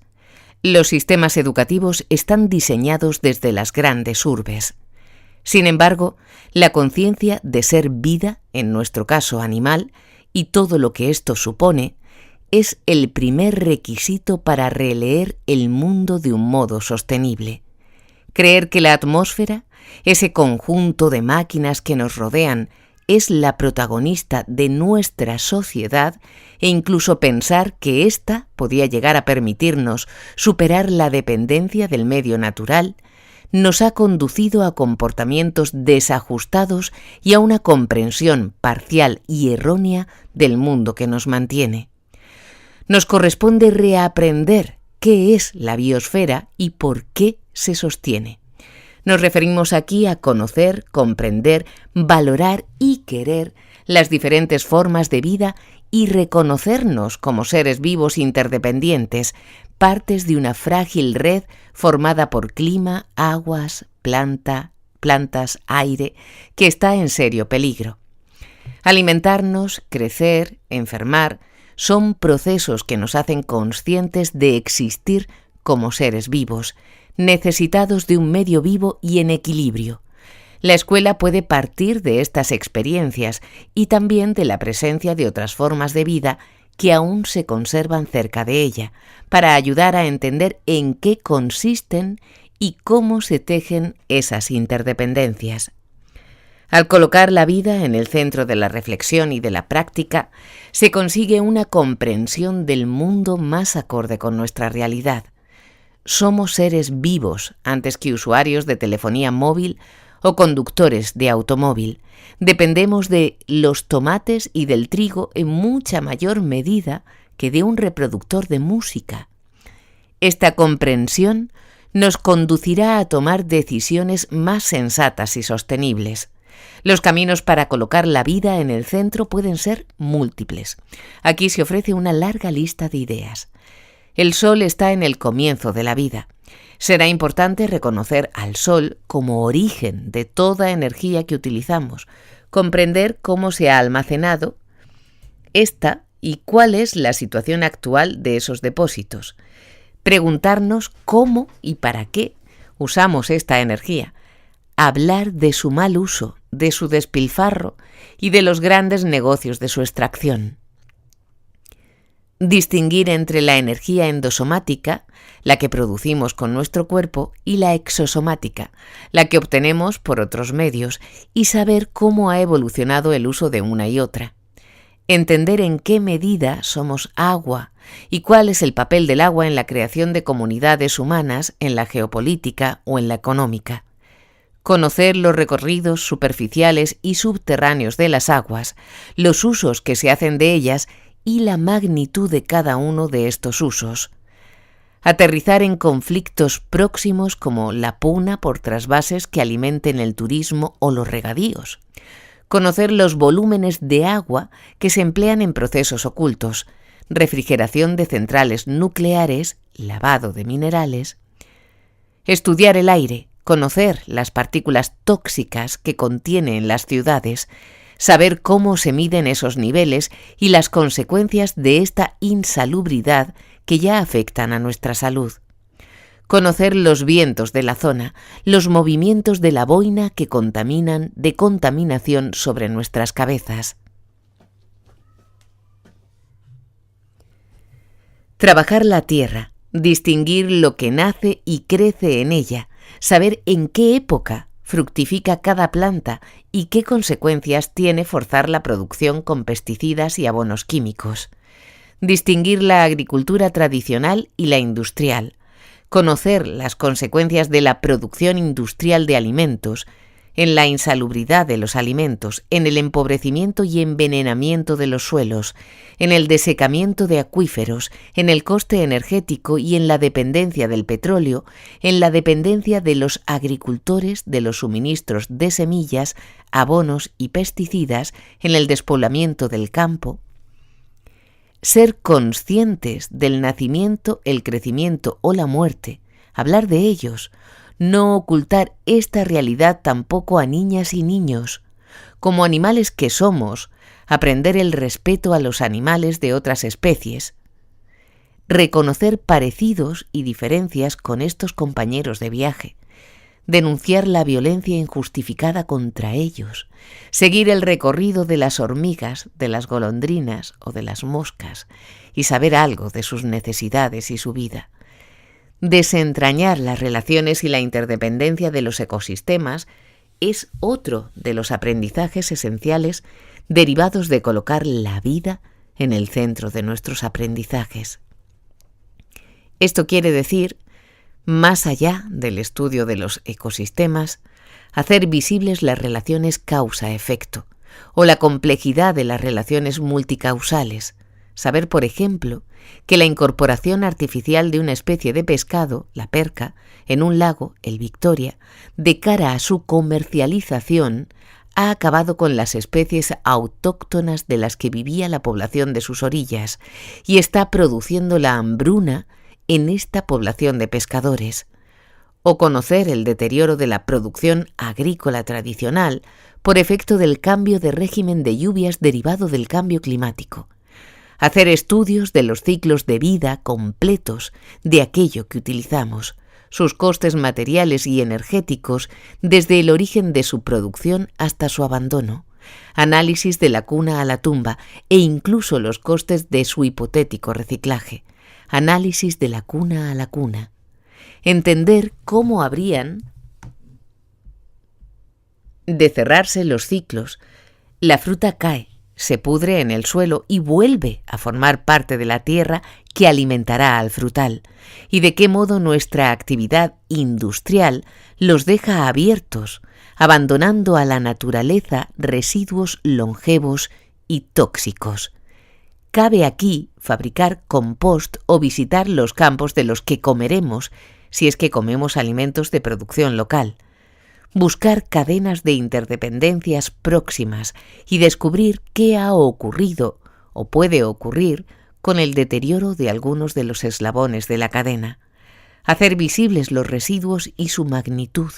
Los sistemas educativos están diseñados desde las grandes urbes. Sin embargo, la conciencia de ser vida, en nuestro caso animal, y todo lo que esto supone, es el primer requisito para releer el mundo de un modo sostenible. Creer que la atmósfera, ese conjunto de máquinas que nos rodean, es la protagonista de nuestra sociedad e incluso pensar que ésta podía llegar a permitirnos superar la dependencia del medio natural, nos ha conducido a comportamientos desajustados y a una comprensión parcial y errónea del mundo que nos mantiene. Nos corresponde reaprender qué es la biosfera y por qué se sostiene. Nos referimos aquí a conocer, comprender, valorar y querer las diferentes formas de vida y reconocernos como seres vivos interdependientes, partes de una frágil red formada por clima, aguas, plantas, aire, que está en serio peligro. Alimentarnos, crecer, enfermar, son procesos que nos hacen conscientes de existir como seres vivos, necesitados de un medio vivo y en equilibrio. La escuela puede partir de estas experiencias y también de la presencia de otras formas de vida que aún se conservan cerca de ella, para ayudar a entender en qué consisten y cómo se tejen esas interdependencias. Al colocar la vida en el centro de la reflexión y de la práctica, se consigue una comprensión del mundo más acorde con nuestra realidad. Somos seres vivos antes que usuarios de telefonía móvil o conductores de automóvil. Dependemos de los tomates y del trigo en mucha mayor medida que de un reproductor de música. Esta comprensión nos conducirá a tomar decisiones más sensatas y sostenibles. Los caminos para colocar la vida en el centro pueden ser múltiples. Aquí se ofrece una larga lista de ideas. El sol está en el comienzo de la vida. Será importante reconocer al Sol como origen de toda energía que utilizamos, comprender cómo se ha almacenado esta y cuál es la situación actual de esos depósitos, preguntarnos cómo y para qué usamos esta energía, hablar de su mal uso, de su despilfarro y de los grandes negocios de su extracción. Distinguir entre la energía endosomática, la que producimos con nuestro cuerpo, y la exosomática, la que obtenemos por otros medios, y saber cómo ha evolucionado el uso de una y otra. Entender en qué medida somos agua y cuál es el papel del agua en la creación de comunidades humanas, en la geopolítica o en la económica. Conocer los recorridos superficiales y subterráneos de las aguas, los usos que se hacen de ellas y la magnitud de cada uno de estos usos. Aterrizar en conflictos próximos como la pugna por trasvases que alimenten el turismo o los regadíos. Conocer los volúmenes de agua que se emplean en procesos ocultos, refrigeración de centrales nucleares, lavado de minerales. Estudiar el aire, conocer las partículas tóxicas que contiene en las ciudades, saber cómo se miden esos niveles y las consecuencias de esta insalubridad que ya afectan a nuestra salud. Conocer los vientos de la zona, los movimientos de la boina que contaminan de contaminación sobre nuestras cabezas. Trabajar la tierra, distinguir lo que nace y crece en ella, saber en qué época fructifica cada planta y qué consecuencias tiene forzar la producción con pesticidas y abonos químicos. Distinguir la agricultura tradicional y la industrial. Conocer las consecuencias de la producción industrial de alimentos, en la insalubridad de los alimentos, en el empobrecimiento y envenenamiento de los suelos, en el desecamiento de acuíferos, en el coste energético y en la dependencia del petróleo, en la dependencia de los agricultores de los suministros de semillas, abonos y pesticidas, en el despoblamiento del campo. Ser conscientes del nacimiento, el crecimiento o la muerte, hablar de ellos, no ocultar esta realidad tampoco a niñas y niños. Como animales que somos, aprender el respeto a los animales de otras especies. Reconocer parecidos y diferencias con estos compañeros de viaje. Denunciar la violencia injustificada contra ellos. Seguir el recorrido de las hormigas, de las golondrinas o de las moscas y saber algo de sus necesidades y su vida. Desentrañar las relaciones y la interdependencia de los ecosistemas es otro de los aprendizajes esenciales derivados de colocar la vida en el centro de nuestros aprendizajes. Esto quiere decir, más allá del estudio de los ecosistemas, hacer visibles las relaciones causa-efecto o la complejidad de las relaciones multicausales. Saber, por ejemplo, que la incorporación artificial de una especie de pescado, la perca, en un lago, el Victoria, de cara a su comercialización, ha acabado con las especies autóctonas de las que vivía la población de sus orillas y está produciendo la hambruna en esta población de pescadores. O conocer el deterioro de la producción agrícola tradicional por efecto del cambio de régimen de lluvias derivado del cambio climático. Hacer estudios de los ciclos de vida completos de aquello que utilizamos, sus costes materiales y energéticos desde el origen de su producción hasta su abandono, análisis de la cuna a la tumba e incluso los costes de su hipotético reciclaje, análisis de la cuna a la cuna. Entender cómo habrían de cerrarse los ciclos. La fruta cae, se pudre en el suelo y vuelve a formar parte de la tierra que alimentará al frutal, y de qué modo nuestra actividad industrial los deja abiertos, abandonando a la naturaleza residuos longevos y tóxicos. Cabe aquí fabricar compost o visitar los campos de los que comeremos, si es que comemos alimentos de producción local. Buscar cadenas de interdependencias próximas y descubrir qué ha ocurrido o puede ocurrir con el deterioro de algunos de los eslabones de la cadena. hacer visibles los residuos y su magnitud,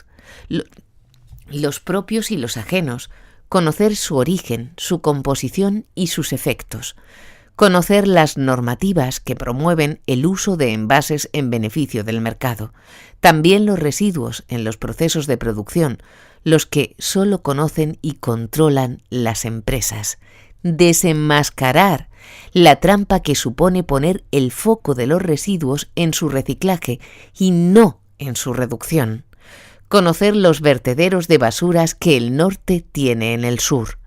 los propios y los ajenos, conocer su origen, su composición y sus efectos, conocer las normativas que promueven el uso de envases en beneficio del mercado, también los residuos en los procesos de producción, los que solo conocen y controlan las empresas, desenmascarar la trampa que supone poner el foco de los residuos en su reciclaje y no en su reducción, conocer los vertederos de basuras que el norte tiene en el sur,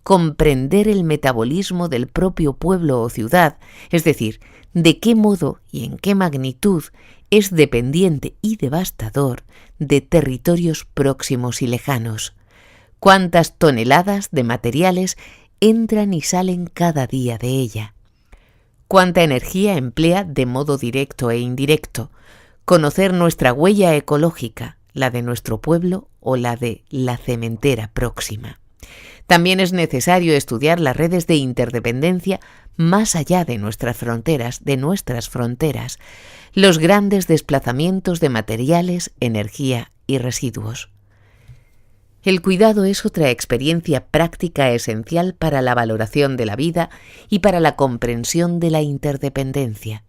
comprender el metabolismo del propio pueblo o ciudad, es decir, de qué modo y en qué magnitud es dependiente y devastador de territorios próximos y lejanos, cuántas toneladas de materiales entran y salen cada día de ella, cuánta energía emplea de modo directo e indirecto, conocer nuestra huella ecológica, la de nuestro pueblo o la de la cementera próxima. También es necesario estudiar las redes de interdependencia más allá de nuestras fronteras, los grandes desplazamientos de materiales, energía y residuos. El cuidado es otra experiencia práctica esencial para la valoración de la vida y para la comprensión de la interdependencia.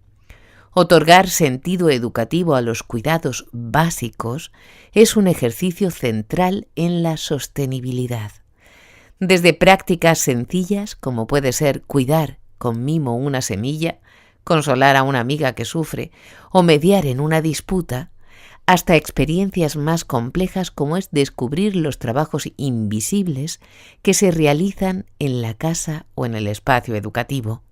Otorgar sentido educativo a los cuidados básicos es un ejercicio central en la sostenibilidad. Desde prácticas sencillas, como puede ser cuidar con mimo una semilla, consolar a una amiga que sufre o mediar en una disputa, hasta experiencias más complejas como es descubrir los trabajos invisibles que se realizan en la casa o en el espacio educativo.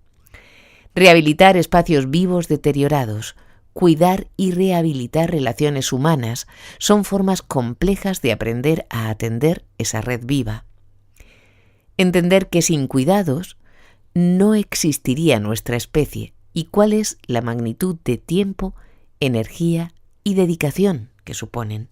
Rehabilitar espacios vivos deteriorados, cuidar y rehabilitar relaciones humanas son formas complejas de aprender a atender esa red viva. Entender que sin cuidados no existiría nuestra especie y cuál es la magnitud de tiempo, energía y dedicación que suponen.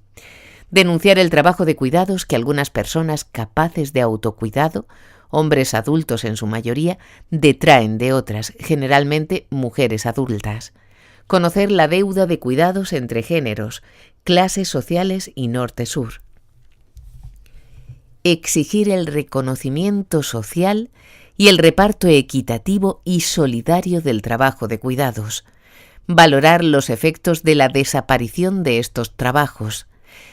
Denunciar el trabajo de cuidados que algunas personas capaces de autocuidado, hombres adultos en su mayoría, detraen de otras, generalmente mujeres adultas. Conocer la deuda de cuidados entre géneros, clases sociales y norte-sur. Exigir el reconocimiento social y el reparto equitativo y solidario del trabajo de cuidados. Valorar los efectos de la desaparición de estos trabajos.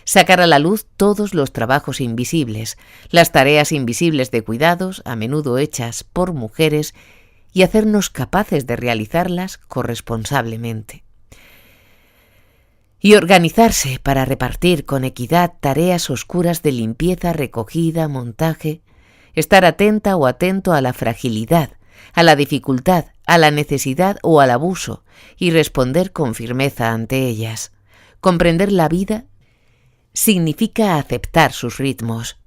Sacar a la luz todos los trabajos invisibles, las tareas invisibles de cuidados, a menudo hechas por mujeres, y hacernos capaces de realizarlas corresponsablemente. Y organizarse para repartir con equidad tareas oscuras de limpieza, recogida, montaje, estar atenta o atento a la fragilidad, a la dificultad, a la necesidad o al abuso y responder con firmeza ante ellas. Comprender la vida significa aceptar sus ritmos.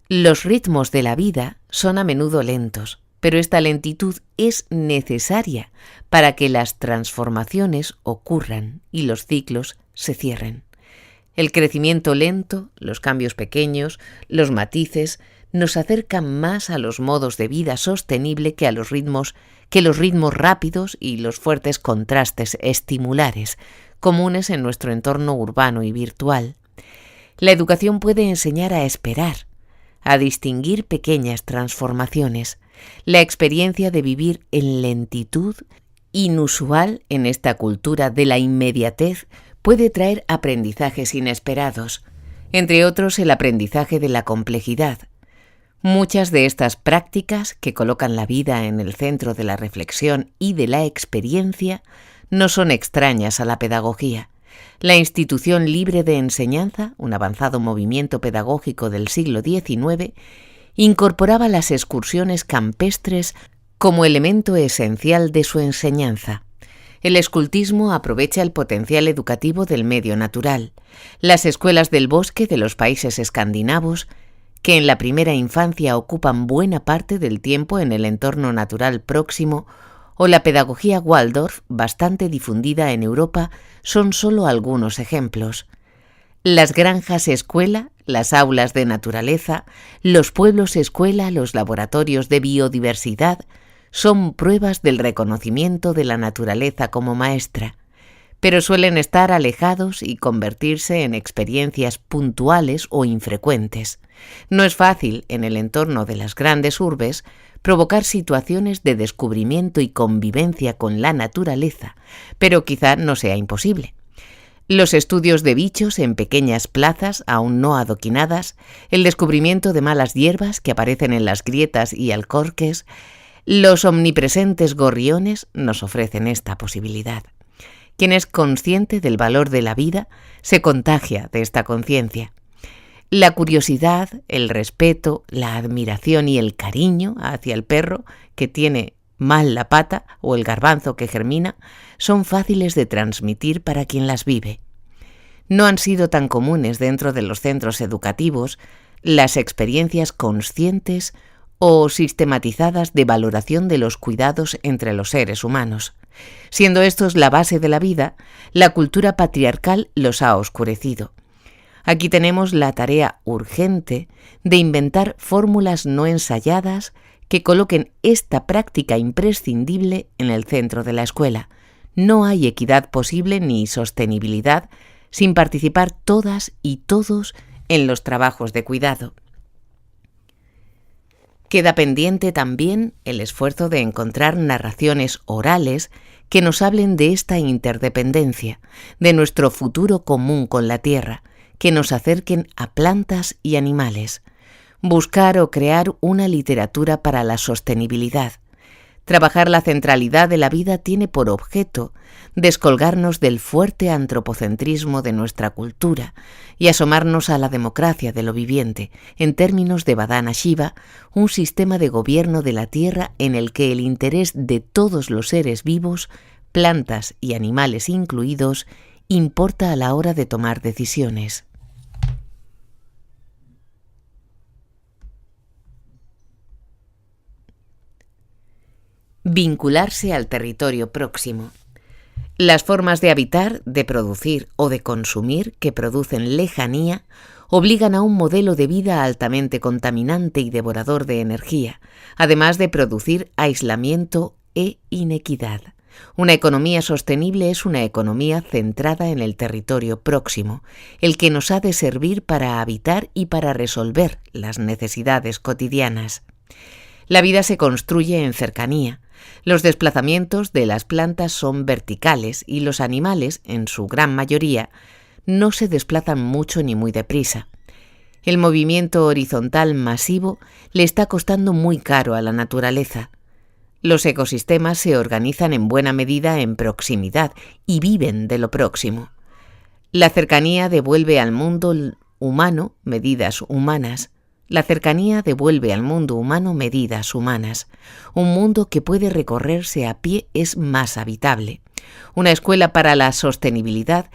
Los ritmos de la vida son a menudo lentos, pero esta lentitud es necesaria para que las transformaciones ocurran y los ciclos se cierren. El crecimiento lento, los cambios pequeños, los matices, nos acercan más a los modos de vida sostenible que los ritmos rápidos y los fuertes contrastes estimulares, comunes en nuestro entorno urbano y virtual. La educación puede enseñar a esperar, a distinguir pequeñas transformaciones. La experiencia de vivir en lentitud, inusual en esta cultura de la inmediatez, puede traer aprendizajes inesperados, entre otros el aprendizaje de la complejidad. Muchas de estas prácticas, que colocan la vida en el centro de la reflexión y de la experiencia, no son extrañas a la pedagogía. La institución libre de enseñanza, un avanzado movimiento pedagógico del siglo XIX, incorporaba las excursiones campestres como elemento esencial de su enseñanza. El escultismo aprovecha el potencial educativo del medio natural. Las escuelas del bosque de los países escandinavos, que en la primera infancia ocupan buena parte del tiempo en el entorno natural próximo, o la pedagogía Waldorf, bastante difundida en Europa, son solo algunos ejemplos. Las granjas escuela, las aulas de naturaleza, los pueblos escuela, los laboratorios de biodiversidad, son pruebas del reconocimiento de la naturaleza como maestra, pero suelen estar alejados y convertirse en experiencias puntuales o infrecuentes. No es fácil, en el entorno de las grandes urbes, provocar situaciones de descubrimiento y convivencia con la naturaleza, pero quizá no sea imposible. Los estudios de bichos en pequeñas plazas aún no adoquinadas, el descubrimiento de malas hierbas que aparecen en las grietas y alcorques, los omnipresentes gorriones nos ofrecen esta posibilidad. Quien es consciente del valor de la vida se contagia de esta conciencia. La curiosidad, el respeto, la admiración y el cariño hacia el perro que tiene mal la pata o el garbanzo que germina son fáciles de transmitir para quien las vive. No han sido tan comunes dentro de los centros educativos las experiencias conscientes o sistematizadas de valoración de los cuidados entre los seres humanos. Siendo estos la base de la vida, la cultura patriarcal los ha oscurecido. Aquí tenemos la tarea urgente de inventar fórmulas no ensayadas que coloquen esta práctica imprescindible en el centro de la escuela. No hay equidad posible ni sostenibilidad sin participar todas y todos en los trabajos de cuidado. Queda pendiente también el esfuerzo de encontrar narraciones orales que nos hablen de esta interdependencia, de nuestro futuro común con la tierra, que nos acerquen a plantas y animales. Buscar o crear una literatura para la sostenibilidad. Trabajar la centralidad de la vida tiene por objeto descolgarnos del fuerte antropocentrismo de nuestra cultura y asomarnos a la democracia de lo viviente, en términos de Vadana Shiva, un sistema de gobierno de la tierra en el que el interés de todos los seres vivos, plantas y animales incluidos, importa a la hora de tomar decisiones. Vincularse al territorio próximo. Las formas de habitar, de producir o de consumir que producen lejanía obligan a un modelo de vida altamente contaminante y devorador de energía, además de producir aislamiento e inequidad. Una economía sostenible es una economía centrada en el territorio próximo, el que nos ha de servir para habitar y para resolver las necesidades cotidianas. La vida se construye en cercanía. Los desplazamientos de las plantas son verticales y los animales, en su gran mayoría, no se desplazan mucho ni muy deprisa. El movimiento horizontal masivo le está costando muy caro a la naturaleza. Los ecosistemas se organizan en buena medida en proximidad y viven de lo próximo. La cercanía devuelve al mundo humano medidas humanas. La cercanía devuelve al mundo humano medidas humanas. Un mundo que puede recorrerse a pie es más habitable. Una escuela para la sostenibilidad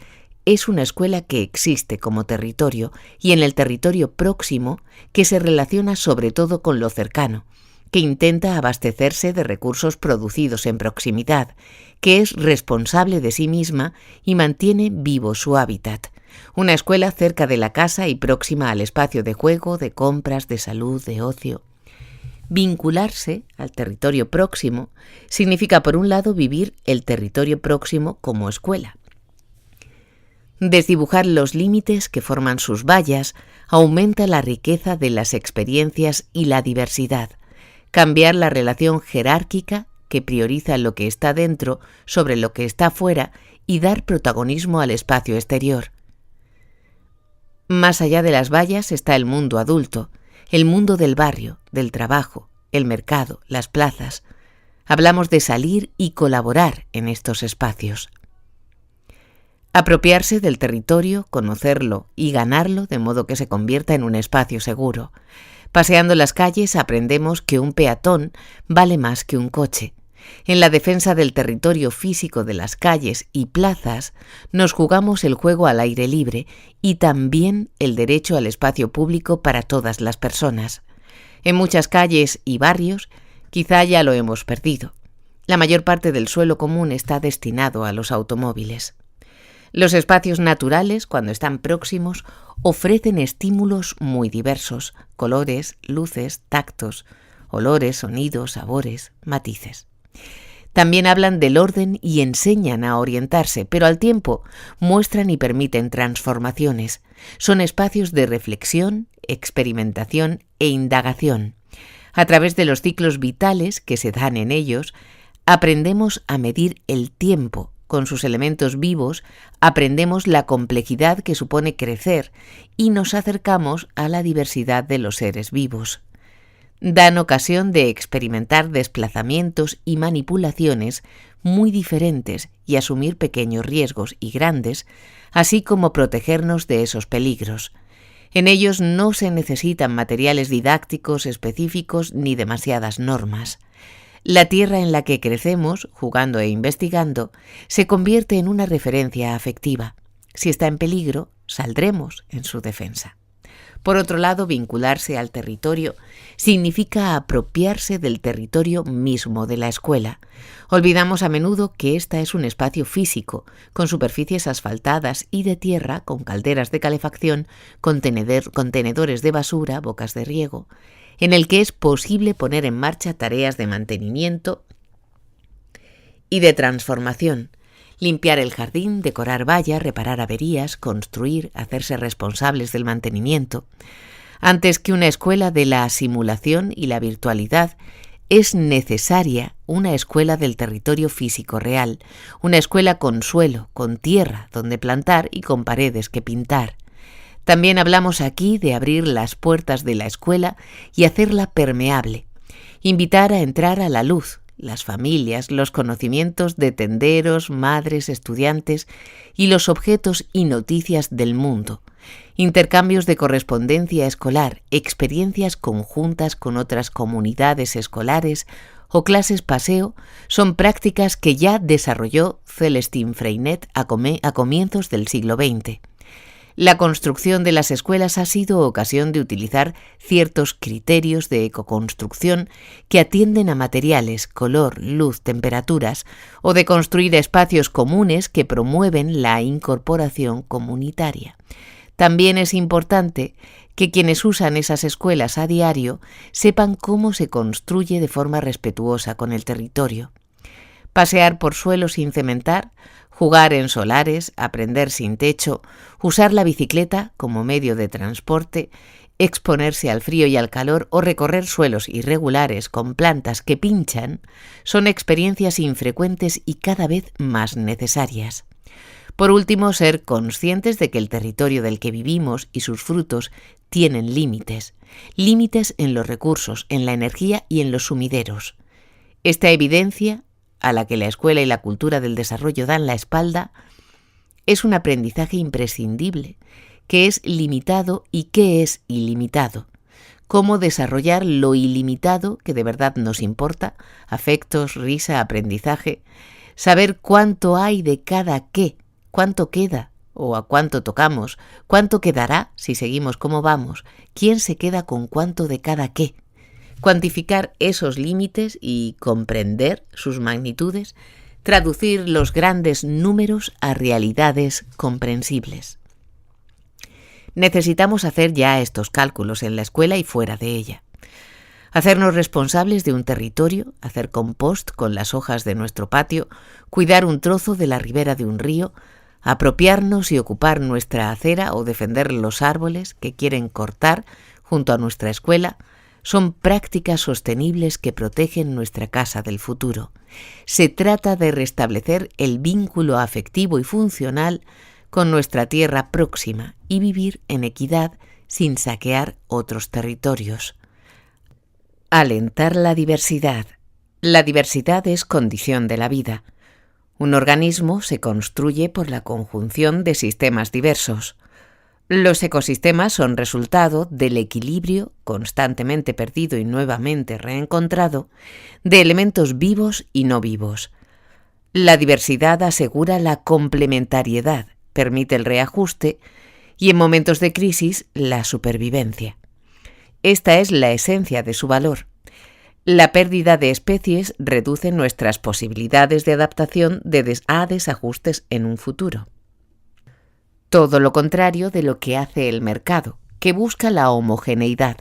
es una escuela que existe como territorio y en el territorio próximo que se relaciona sobre todo con lo cercano, que intenta abastecerse de recursos producidos en proximidad, que es responsable de sí misma y mantiene vivo su hábitat. Una escuela cerca de la casa y próxima al espacio de juego, de compras, de salud, de ocio. Vincularse al territorio próximo significa, por un lado, vivir el territorio próximo como escuela. Desdibujar los límites que forman sus vallas aumenta la riqueza de las experiencias y la diversidad. Cambiar la relación jerárquica que prioriza lo que está dentro sobre lo que está fuera y dar protagonismo al espacio exterior. Más allá de las vallas está el mundo adulto, el mundo del barrio, del trabajo, el mercado, las plazas. Hablamos de salir y colaborar en estos espacios. Apropiarse del territorio, conocerlo y ganarlo de modo que se convierta en un espacio seguro. Paseando las calles aprendemos que un peatón vale más que un coche. En la defensa del territorio físico de las calles y plazas nos jugamos el juego al aire libre y también el derecho al espacio público para todas las personas. En muchas calles y barrios quizá ya lo hemos perdido. La mayor parte del suelo común está destinado a los automóviles. Los espacios naturales, cuando están próximos, ofrecen estímulos muy diversos: colores, luces, tactos, olores, sonidos, sabores, matices. También hablan del orden y enseñan a orientarse, pero al tiempo muestran y permiten transformaciones. Son espacios de reflexión, experimentación e indagación. A través de los ciclos vitales que se dan en ellos, aprendemos a medir el tiempo. Con sus elementos vivos, aprendemos la complejidad que supone crecer y nos acercamos a la diversidad de los seres vivos. Dan ocasión de experimentar desplazamientos y manipulaciones muy diferentes y asumir pequeños riesgos y grandes, así como protegernos de esos peligros. En ellos no se necesitan materiales didácticos específicos ni demasiadas normas. La tierra en la que crecemos, jugando e investigando, se convierte en una referencia afectiva. Si está en peligro, saldremos en su defensa. Por otro lado, vincularse al territorio significa apropiarse del territorio mismo de la escuela. Olvidamos a menudo que esta es un espacio físico, con superficies asfaltadas y de tierra, con calderas de calefacción, contenedores de basura, bocas de riego, en el que es posible poner en marcha tareas de mantenimiento y de transformación. Limpiar el jardín, decorar vallas, reparar averías, construir, hacerse responsables del mantenimiento. Antes que una escuela de la simulación y la virtualidad, es necesaria una escuela del territorio físico real, una escuela con suelo, con tierra donde plantar y con paredes que pintar. También hablamos aquí de abrir las puertas de la escuela y hacerla permeable, invitar a entrar a la luz, las familias, los conocimientos de tenderos, madres, estudiantes y los objetos y noticias del mundo, intercambios de correspondencia escolar, experiencias conjuntas con otras comunidades escolares o clases paseo son prácticas que ya desarrolló Celestine Freinet a comienzos del siglo XX. La construcción de las escuelas ha sido ocasión de utilizar ciertos criterios de ecoconstrucción que atienden a materiales, color, luz, temperaturas, o de construir espacios comunes que promueven la incorporación comunitaria. También es importante que quienes usan esas escuelas a diario sepan cómo se construye de forma respetuosa con el territorio. Pasear por suelos sin cementar, jugar en solares, aprender sin techo, usar la bicicleta como medio de transporte, exponerse al frío y al calor o recorrer suelos irregulares con plantas que pinchan son experiencias infrecuentes y cada vez más necesarias. Por último, ser conscientes de que el territorio del que vivimos y sus frutos tienen límites en los recursos, en la energía y en los sumideros. Esta evidencia, a la que la escuela y la cultura del desarrollo dan la espalda, es un aprendizaje imprescindible, que es limitado y qué es ilimitado. Cómo desarrollar lo ilimitado que de verdad nos importa, afectos, risa, aprendizaje, saber cuánto hay de cada qué, cuánto queda o a cuánto tocamos, cuánto quedará si seguimos como vamos, quién se queda con cuánto de cada qué. Cuantificar esos límites y comprender sus magnitudes, traducir los grandes números a realidades comprensibles. Necesitamos hacer ya estos cálculos en la escuela y fuera de ella. Hacernos responsables de un territorio, hacer compost con las hojas de nuestro patio, cuidar un trozo de la ribera de un río, apropiarnos y ocupar nuestra acera o defender los árboles que quieren cortar junto a nuestra escuela, son prácticas sostenibles que protegen nuestra casa del futuro. Se trata de restablecer el vínculo afectivo y funcional con nuestra tierra próxima y vivir en equidad sin saquear otros territorios. Alentar la diversidad. La diversidad es condición de la vida. Un organismo se construye por la conjunción de sistemas diversos. Los ecosistemas son resultado del equilibrio, constantemente perdido y nuevamente reencontrado, de elementos vivos y no vivos. La diversidad asegura la complementariedad, permite el reajuste y, en momentos de crisis, la supervivencia. Esta es la esencia de su valor. La pérdida de especies reduce nuestras posibilidades de adaptación a desajustes en un futuro. Todo lo contrario de lo que hace el mercado, que busca la homogeneidad.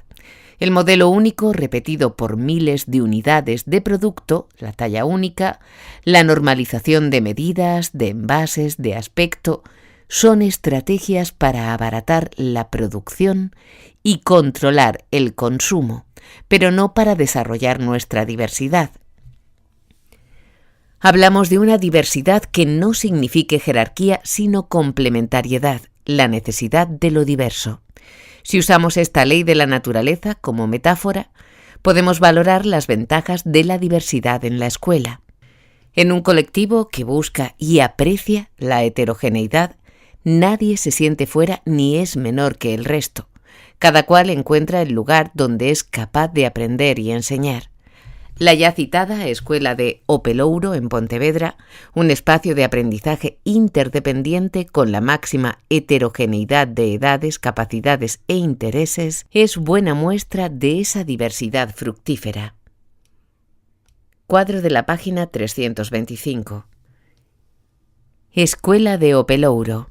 El modelo único, repetido por miles de unidades de producto, la talla única, la normalización de medidas, de envases, de aspecto, son estrategias para abaratar la producción y controlar el consumo, pero no para desarrollar nuestra diversidad. Hablamos de una diversidad que no signifique jerarquía, sino complementariedad, la necesidad de lo diverso. Si usamos esta ley de la naturaleza como metáfora, podemos valorar las ventajas de la diversidad en la escuela. En un colectivo que busca y aprecia la heterogeneidad, nadie se siente fuera ni es menor que el resto. Cada cual encuentra el lugar donde es capaz de aprender y enseñar. La ya citada Escuela de O Pelouro en Pontevedra, un espacio de aprendizaje interdependiente con la máxima heterogeneidad de edades, capacidades e intereses, es buena muestra de esa diversidad fructífera. Cuadro de la página 325. Escuela de O Pelouro.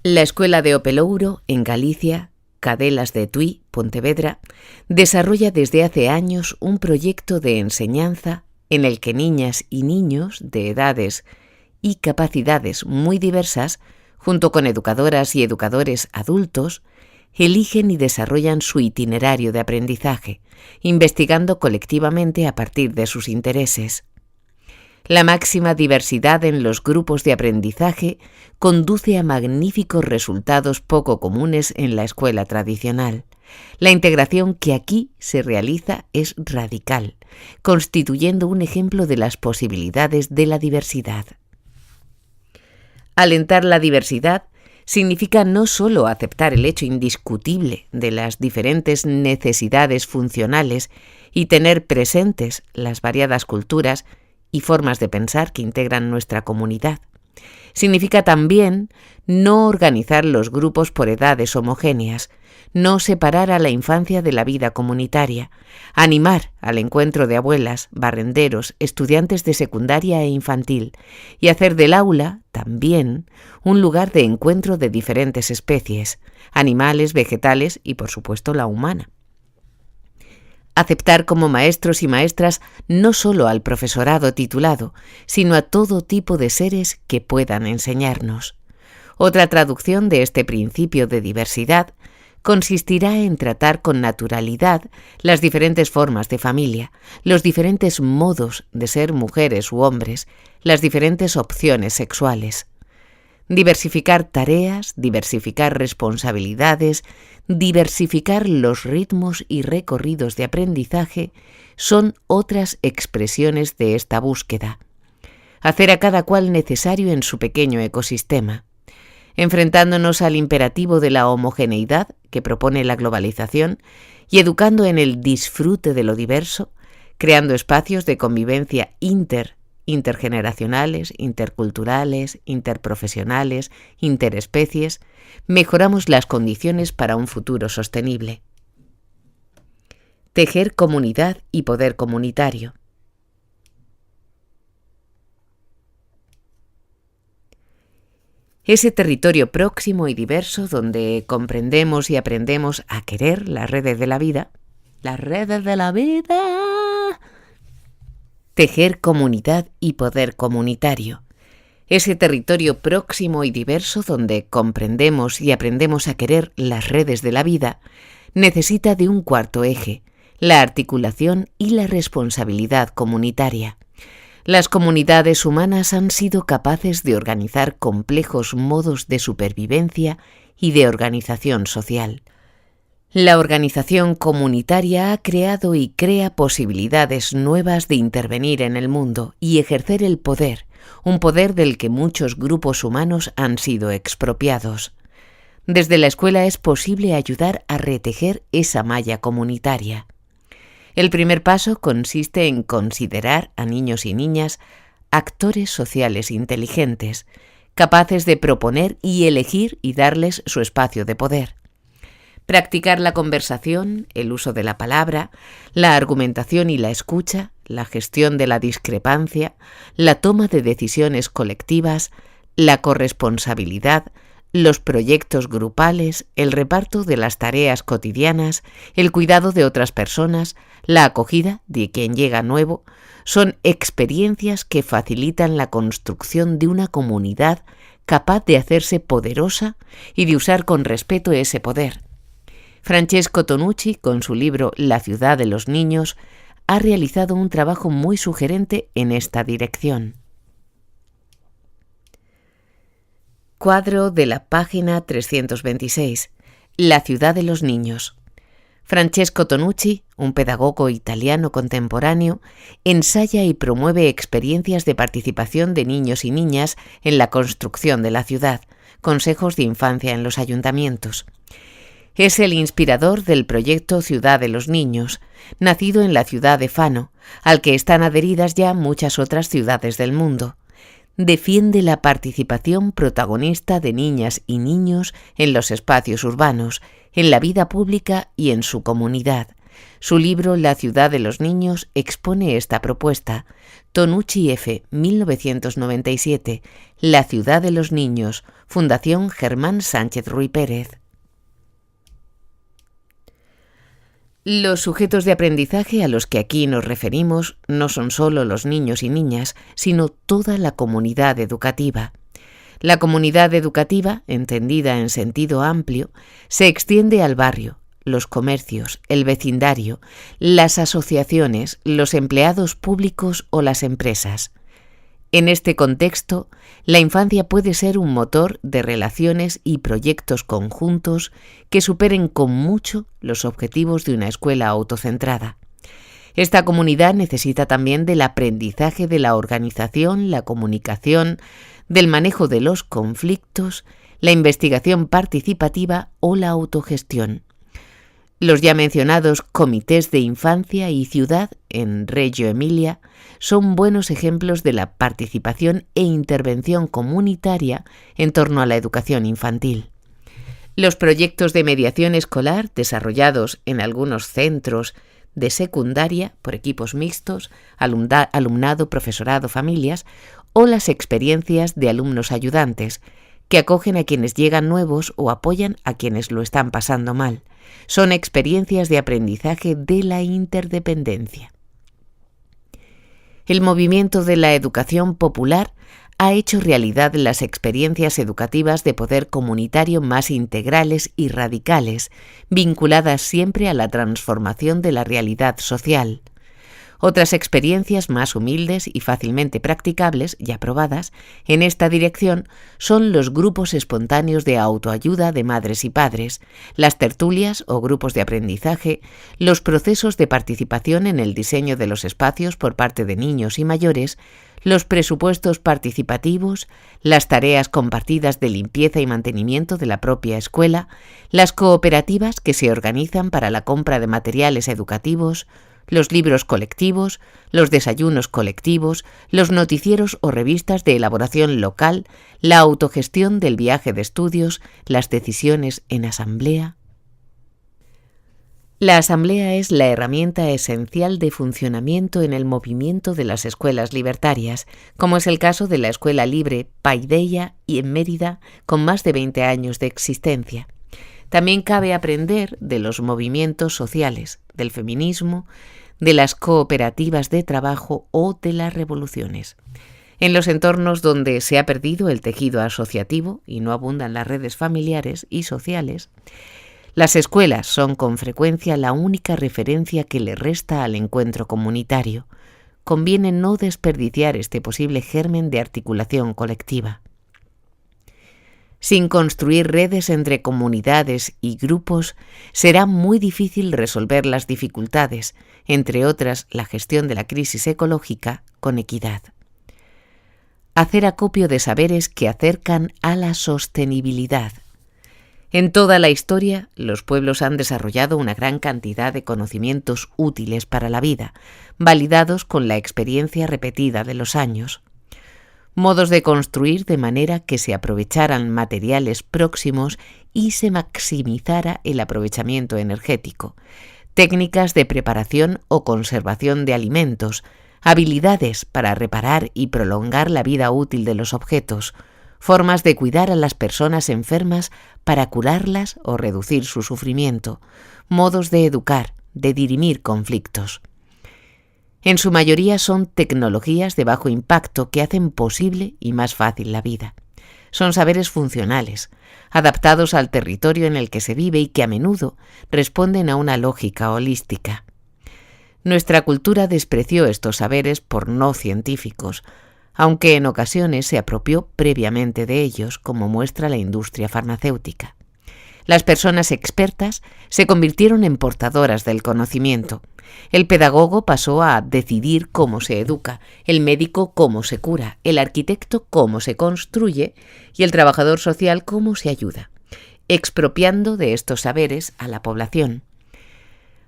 La Escuela de O Pelouro, en Galicia, Cadelas de Tui, Pontevedra, desarrolla desde hace años un proyecto de enseñanza en el que niñas y niños de edades y capacidades muy diversas, junto con educadoras y educadores adultos, eligen y desarrollan su itinerario de aprendizaje, investigando colectivamente a partir de sus intereses. La máxima diversidad en los grupos de aprendizaje conduce a magníficos resultados poco comunes en la escuela tradicional. La integración que aquí se realiza es radical, constituyendo un ejemplo de las posibilidades de la diversidad. Alentar la diversidad significa no solo aceptar el hecho indiscutible de las diferentes necesidades funcionales y tener presentes las variadas culturas y formas de pensar que integran nuestra comunidad. Significa también no organizar los grupos por edades homogéneas, no separar a la infancia de la vida comunitaria, animar al encuentro de abuelas, barrenderos, estudiantes de secundaria e infantil, y hacer del aula, también, un lugar de encuentro de diferentes especies, animales, vegetales y, por supuesto, la humana. Aceptar como maestros y maestras no solo al profesorado titulado, sino a todo tipo de seres que puedan enseñarnos. Otra traducción de este principio de diversidad consistirá en tratar con naturalidad las diferentes formas de familia, los diferentes modos de ser mujeres u hombres, las diferentes opciones sexuales. Diversificar tareas, diversificar responsabilidades, diversificar los ritmos y recorridos de aprendizaje son otras expresiones de esta búsqueda. Hacer a cada cual necesario en su pequeño ecosistema. Enfrentándonos al imperativo de la homogeneidad que propone la globalización y educando en el disfrute de lo diverso, creando espacios de convivencia intergeneracionales, interculturales, interprofesionales, interespecies, mejoramos las condiciones para un futuro sostenible. Tejer comunidad y poder comunitario. Ese territorio próximo y diverso donde comprendemos y aprendemos a querer las redes de la vida. Las redes de la vida. Tejer comunidad y poder comunitario. Ese territorio próximo y diverso donde comprendemos y aprendemos a querer las redes de la vida necesita de un cuarto eje, la articulación y la responsabilidad comunitaria. Las comunidades humanas han sido capaces de organizar complejos modos de supervivencia y de organización social. La organización comunitaria ha creado y crea posibilidades nuevas de intervenir en el mundo y ejercer el poder, un poder del que muchos grupos humanos han sido expropiados. Desde la escuela es posible ayudar a retejer esa malla comunitaria. El primer paso consiste en considerar a niños y niñas actores sociales inteligentes, capaces de proponer y elegir y darles su espacio de poder. Practicar la conversación, el uso de la palabra, la argumentación y la escucha, la gestión de la discrepancia, la toma de decisiones colectivas, la corresponsabilidad, los proyectos grupales, el reparto de las tareas cotidianas, el cuidado de otras personas, la acogida de quien llega nuevo, son experiencias que facilitan la construcción de una comunidad capaz de hacerse poderosa y de usar con respeto ese poder. Francesco Tonucci, con su libro La ciudad de los niños, ha realizado un trabajo muy sugerente en esta dirección. Cuadro de la página 326. La ciudad de los niños. Francesco Tonucci, un pedagogo italiano contemporáneo, ensaya y promueve experiencias de participación de niños y niñas en la construcción de la ciudad, consejos de infancia en los ayuntamientos. Es el inspirador del proyecto Ciudad de los Niños, nacido en la ciudad de Fano, al que están adheridas ya muchas otras ciudades del mundo. Defiende la participación protagonista de niñas y niños en los espacios urbanos, en la vida pública y en su comunidad. Su libro La ciudad de los niños expone esta propuesta. Tonucci F., 1997. La ciudad de los niños. Fundación Germán Sánchez Ruy Pérez. Los sujetos de aprendizaje a los que aquí nos referimos no son solo los niños y niñas, sino toda la comunidad educativa. La comunidad educativa, entendida en sentido amplio, se extiende al barrio, los comercios, el vecindario, las asociaciones, los empleados públicos o las empresas. En este contexto, la infancia puede ser un motor de relaciones y proyectos conjuntos que superen con mucho los objetivos de una escuela autocentrada. Esta comunidad necesita también del aprendizaje de la organización, la comunicación, del manejo de los conflictos, la investigación participativa o la autogestión. Los ya mencionados comités de infancia y ciudad en Reggio Emilia son buenos ejemplos de la participación e intervención comunitaria en torno a la educación infantil. Los proyectos de mediación escolar desarrollados en algunos centros de secundaria por equipos mixtos, alumnado, profesorado, familias, o las experiencias de alumnos ayudantes, que acogen a quienes llegan nuevos o apoyan a quienes lo están pasando mal. Son experiencias de aprendizaje de la interdependencia. El movimiento de la educación popular ha hecho realidad las experiencias educativas de poder comunitario más integrales y radicales, vinculadas siempre a la transformación de la realidad social. Otras experiencias más humildes y fácilmente practicables, ya probadas, en esta dirección son los grupos espontáneos de autoayuda de madres y padres, las tertulias o grupos de aprendizaje, los procesos de participación en el diseño de los espacios por parte de niños y mayores, los presupuestos participativos, las tareas compartidas de limpieza y mantenimiento de la propia escuela, las cooperativas que se organizan para la compra de materiales educativos, los libros colectivos, los desayunos colectivos, los noticieros o revistas de elaboración local, la autogestión del viaje de estudios, las decisiones en asamblea. La asamblea es la herramienta esencial de funcionamiento en el movimiento de las escuelas libertarias, como es el caso de la Escuela Libre Paideia y en Mérida, con más de 20 años de existencia. También cabe aprender de los movimientos sociales, del feminismo, de las cooperativas de trabajo o de las revoluciones. En los entornos donde se ha perdido el tejido asociativo y no abundan las redes familiares y sociales, las escuelas son con frecuencia la única referencia que le resta al encuentro comunitario. Conviene no desperdiciar este posible germen de articulación colectiva. Sin construir redes entre comunidades y grupos, será muy difícil resolver las dificultades, entre otras la gestión de la crisis ecológica, con equidad. Hacer acopio de saberes que acercan a la sostenibilidad. En toda la historia, los pueblos han desarrollado una gran cantidad de conocimientos útiles para la vida, validados con la experiencia repetida de los años. Modos de construir de manera que se aprovecharan materiales próximos y se maximizara el aprovechamiento energético, técnicas de preparación o conservación de alimentos, habilidades para reparar y prolongar la vida útil de los objetos, formas de cuidar a las personas enfermas para curarlas o reducir su sufrimiento, modos de educar, de dirimir conflictos. En su mayoría son tecnologías de bajo impacto que hacen posible y más fácil la vida. Son saberes funcionales, adaptados al territorio en el que se vive y que a menudo responden a una lógica holística. Nuestra cultura despreció estos saberes por no científicos, aunque en ocasiones se apropió previamente de ellos, como muestra la industria farmacéutica. Las personas expertas se convirtieron en portadoras del conocimiento. El pedagogo pasó a decidir cómo se educa, el médico cómo se cura, el arquitecto cómo se construye y el trabajador social cómo se ayuda, expropiando de estos saberes a la población.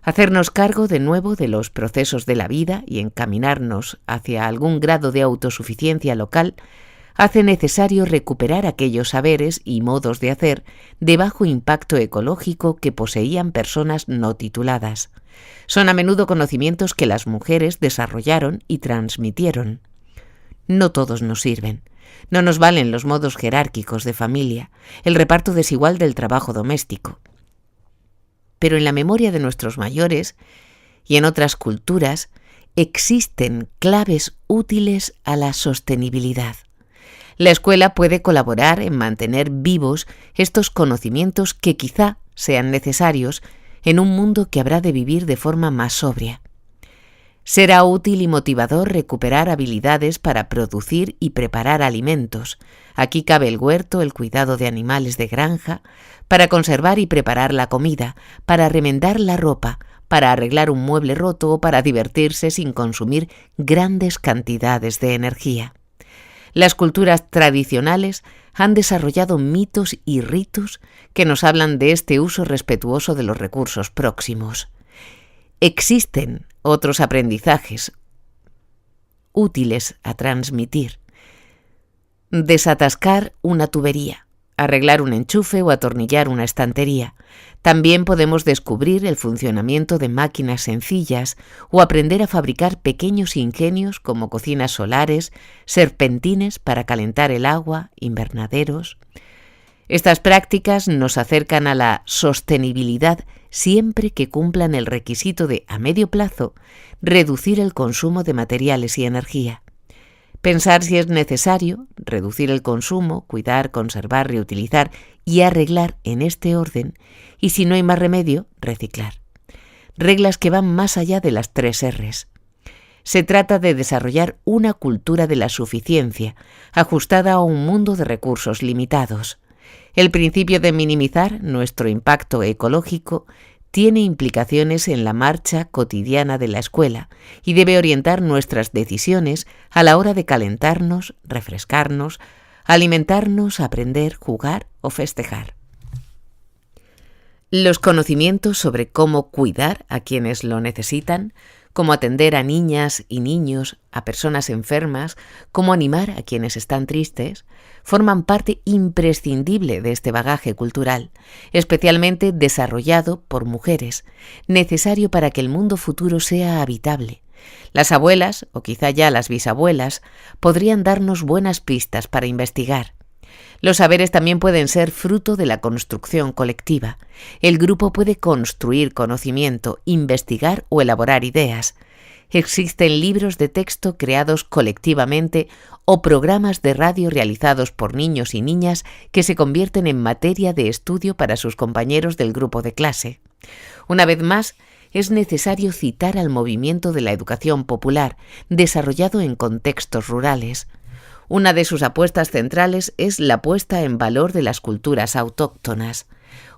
Hacernos cargo de nuevo de los procesos de la vida y encaminarnos hacia algún grado de autosuficiencia local hace necesario recuperar aquellos saberes y modos de hacer de bajo impacto ecológico que poseían personas no tituladas. Son a menudo conocimientos que las mujeres desarrollaron y transmitieron. No todos nos sirven. No nos valen los modos jerárquicos de familia, el reparto desigual del trabajo doméstico. Pero en la memoria de nuestros mayores y en otras culturas existen claves útiles a la sostenibilidad. La escuela puede colaborar en mantener vivos estos conocimientos que quizá sean necesarios en un mundo que habrá de vivir de forma más sobria. Será útil y motivador recuperar habilidades para producir y preparar alimentos. Aquí cabe el huerto, el cuidado de animales de granja, para conservar y preparar la comida, para remendar la ropa, para arreglar un mueble roto o para divertirse sin consumir grandes cantidades de energía. Las culturas tradicionales han desarrollado mitos y ritos que nos hablan de este uso respetuoso de los recursos próximos. Existen otros aprendizajes útiles a transmitir. Desatascar una tubería, arreglar un enchufe o atornillar una estantería. También podemos descubrir el funcionamiento de máquinas sencillas o aprender a fabricar pequeños ingenios como cocinas solares, serpentines para calentar el agua, invernaderos. Estas prácticas nos acercan a la sostenibilidad siempre que cumplan el requisito de, a medio plazo, reducir el consumo de materiales y energía. Pensar si es necesario, reducir el consumo, cuidar, conservar, reutilizar y arreglar en este orden, y si no hay más remedio, reciclar. Reglas que van más allá de las 3 R's. Se trata de desarrollar una cultura de la suficiencia, ajustada a un mundo de recursos limitados. El principio de minimizar nuestro impacto ecológico tiene implicaciones en la marcha cotidiana de la escuela y debe orientar nuestras decisiones a la hora de calentarnos, refrescarnos, alimentarnos, aprender, jugar o festejar. Los conocimientos sobre cómo cuidar a quienes lo necesitan, cómo atender a niñas y niños, a personas enfermas, cómo animar a quienes están tristes, forman parte imprescindible de este bagaje cultural, especialmente desarrollado por mujeres, necesario para que el mundo futuro sea habitable. Las abuelas, o quizá ya las bisabuelas, podrían darnos buenas pistas para investigar. Los saberes también pueden ser fruto de la construcción colectiva. El grupo puede construir conocimiento, investigar o elaborar ideas. Existen libros de texto creados colectivamente o programas de radio realizados por niños y niñas que se convierten en materia de estudio para sus compañeros del grupo de clase. Una vez más, es necesario citar al movimiento de la educación popular, desarrollado en contextos rurales. Una de sus apuestas centrales es la puesta en valor de las culturas autóctonas.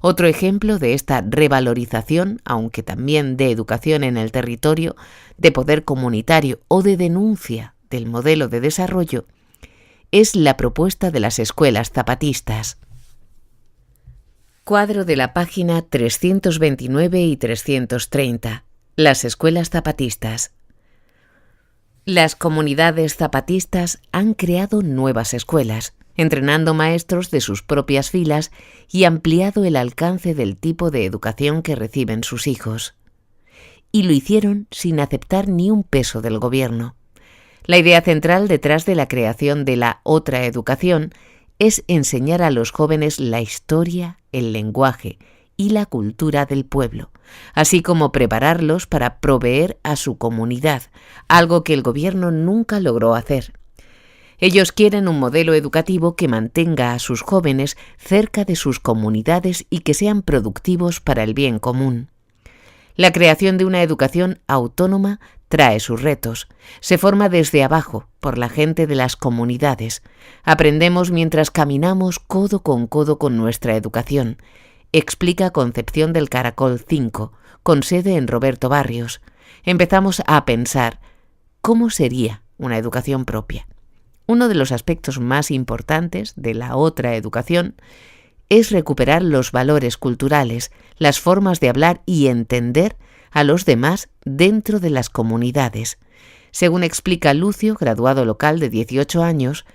Otro ejemplo de esta revalorización, aunque también de educación en el territorio, de poder comunitario o de denuncia del modelo de desarrollo, es la propuesta de las escuelas zapatistas. Cuadro de la página 329 y 330. Las escuelas zapatistas. Las comunidades zapatistas han creado nuevas escuelas, entrenando maestros de sus propias filas y ampliado el alcance del tipo de educación que reciben sus hijos. Y lo hicieron sin aceptar ni un peso del gobierno. La idea central detrás de la creación de la otra educación es enseñar a los jóvenes la historia, el lenguaje y la cultura del pueblo, así como prepararlos para proveer a su comunidad, algo que el gobierno nunca logró hacer. Ellos quieren un modelo educativo que mantenga a sus jóvenes cerca de sus comunidades y que sean productivos para el bien común. La creación de una educación autónoma trae sus retos. Se forma desde abajo, por la gente de las comunidades. Aprendemos mientras caminamos codo con nuestra educación, explica Concepción del Caracol 5, con sede en Roberto Barrios. Empezamos a pensar, ¿cómo sería una educación propia? Uno de los aspectos más importantes de la otra educación es recuperar los valores culturales, las formas de hablar y entender a los demás dentro de las comunidades. Según explica Lucio, graduado local de 18 años,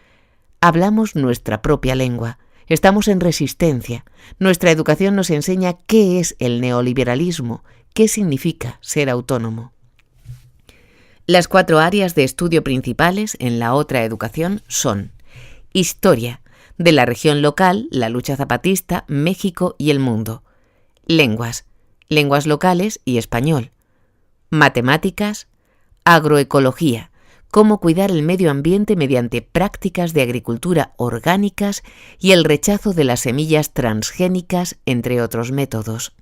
hablamos nuestra propia lengua, estamos en resistencia. Nuestra educación nos enseña qué es el neoliberalismo, qué significa ser autónomo. Las 4 áreas de estudio principales en la otra educación son: historia, de la región local, la lucha zapatista, México y el mundo; lenguas, lenguas locales y español; matemáticas; agroecología, cómo cuidar el medio ambiente mediante prácticas de agricultura orgánicas y el rechazo de las semillas transgénicas, entre otros métodos.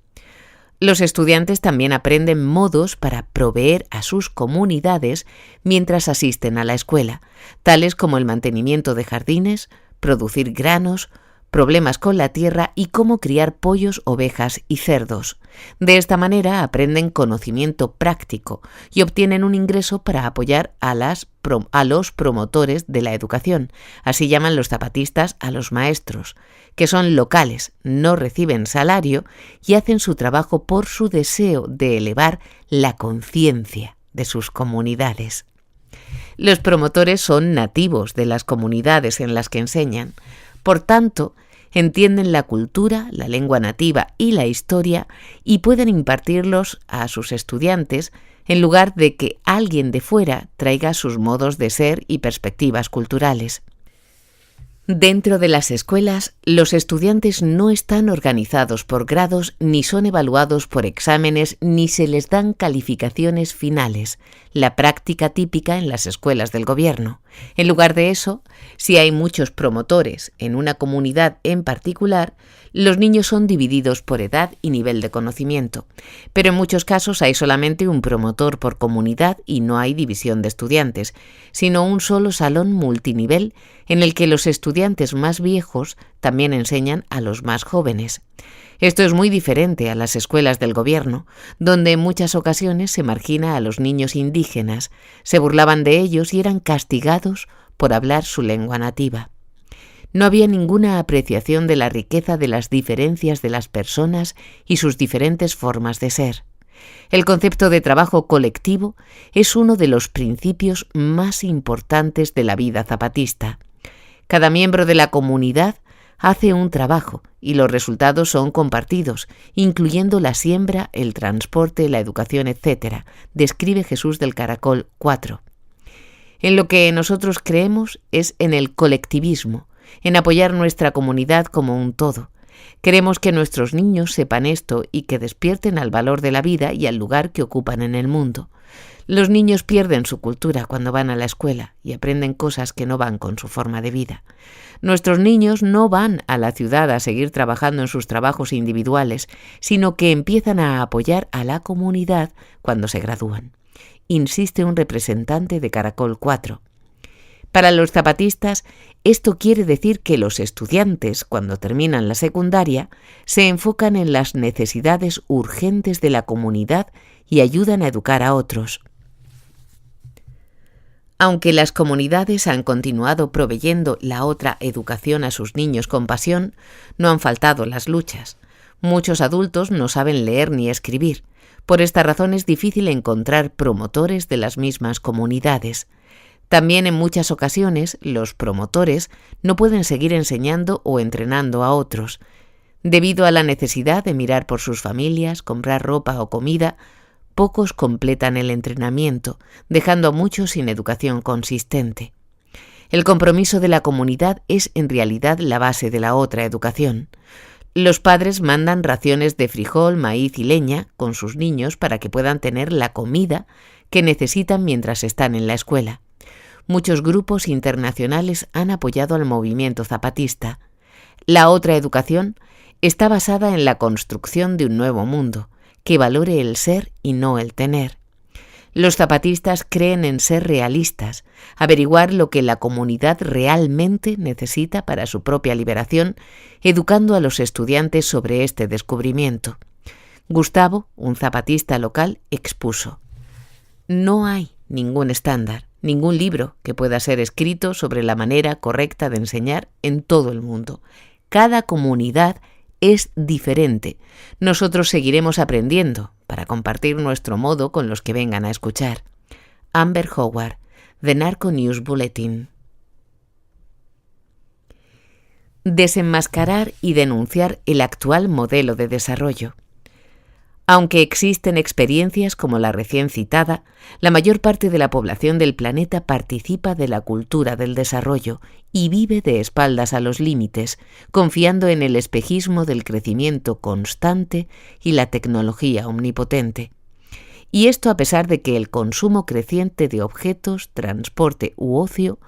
Los estudiantes también aprenden modos para proveer a sus comunidades mientras asisten a la escuela, tales como el mantenimiento de jardines, producir granos, problemas con la tierra y cómo criar pollos, ovejas y cerdos. De esta manera aprenden conocimiento práctico y obtienen un ingreso para apoyar a los promotores de la educación, así llaman los zapatistas a los maestros, que son locales, no reciben salario y hacen su trabajo por su deseo de elevar la conciencia de sus comunidades. Los promotores son nativos de las comunidades en las que enseñan. Por tanto, entienden la cultura, la lengua nativa y la historia y pueden impartirlos a sus estudiantes en lugar de que alguien de fuera traiga sus modos de ser y perspectivas culturales. Dentro de las escuelas, los estudiantes no están organizados por grados, ni son evaluados por exámenes, ni se les dan calificaciones finales, la práctica típica en las escuelas del gobierno. En lugar de eso, si hay muchos promotores en una comunidad en particular, los niños son divididos por edad y nivel de conocimiento, pero en muchos casos hay solamente un promotor por comunidad y no hay división de estudiantes, sino un solo salón multinivel en el que los estudiantes más viejos también enseñan a los más jóvenes. Esto es muy diferente a las escuelas del gobierno, donde en muchas ocasiones se margina a los niños indígenas, se burlaban de ellos y eran castigados por hablar su lengua nativa. No había ninguna apreciación de la riqueza de las diferencias de las personas y sus diferentes formas de ser. El concepto de trabajo colectivo es uno de los principios más importantes de la vida zapatista. Cada miembro de la comunidad hace un trabajo y los resultados son compartidos, incluyendo la siembra, el transporte, la educación, etc., describe Jesús del Caracol 4. En lo que nosotros creemos es en el colectivismo, en apoyar nuestra comunidad como un todo. Queremos que nuestros niños sepan esto y que despierten al valor de la vida y al lugar que ocupan en el mundo. Los niños pierden su cultura cuando van a la escuela y aprenden cosas que no van con su forma de vida. Nuestros niños no van a la ciudad a seguir trabajando en sus trabajos individuales, sino que empiezan a apoyar a la comunidad cuando se gradúan, insiste un representante de Caracol 4. Para los zapatistas, esto quiere decir que los estudiantes, cuando terminan la secundaria, se enfocan en las necesidades urgentes de la comunidad y ayudan a educar a otros. Aunque las comunidades han continuado proveyendo la otra educación a sus niños con pasión, no han faltado las luchas. Muchos adultos no saben leer ni escribir. Por esta razón es difícil encontrar promotores de las mismas comunidades. También en muchas ocasiones los promotores no pueden seguir enseñando o entrenando a otros. Debido a la necesidad de mirar por sus familias, comprar ropa o comida, pocos completan el entrenamiento, dejando a muchos sin educación consistente. El compromiso de la comunidad es en realidad la base de la otra educación. Los padres mandan raciones de frijol, maíz y leña con sus niños para que puedan tener la comida que necesitan mientras están en la escuela. Muchos grupos internacionales han apoyado al movimiento zapatista. La otra educación está basada en la construcción de un nuevo mundo, que valore el ser y no el tener. Los zapatistas creen en ser realistas, averiguar lo que la comunidad realmente necesita para su propia liberación, educando a los estudiantes sobre este descubrimiento. Gustavo, un zapatista local, expuso: no hay ningún estándar, ningún libro que pueda ser escrito sobre la manera correcta de enseñar en todo el mundo. Cada comunidad es diferente. Nosotros seguiremos aprendiendo para compartir nuestro modo con los que vengan a escuchar. Amber Howard, The Narco News Bulletin. Desenmascarar y denunciar el actual modelo de desarrollo. Aunque existen experiencias como la recién citada, la mayor parte de la población del planeta participa de la cultura del desarrollo y vive de espaldas a los límites, confiando en el espejismo del crecimiento constante y la tecnología omnipotente. Y esto a pesar de que el consumo creciente de objetos, transporte u ocio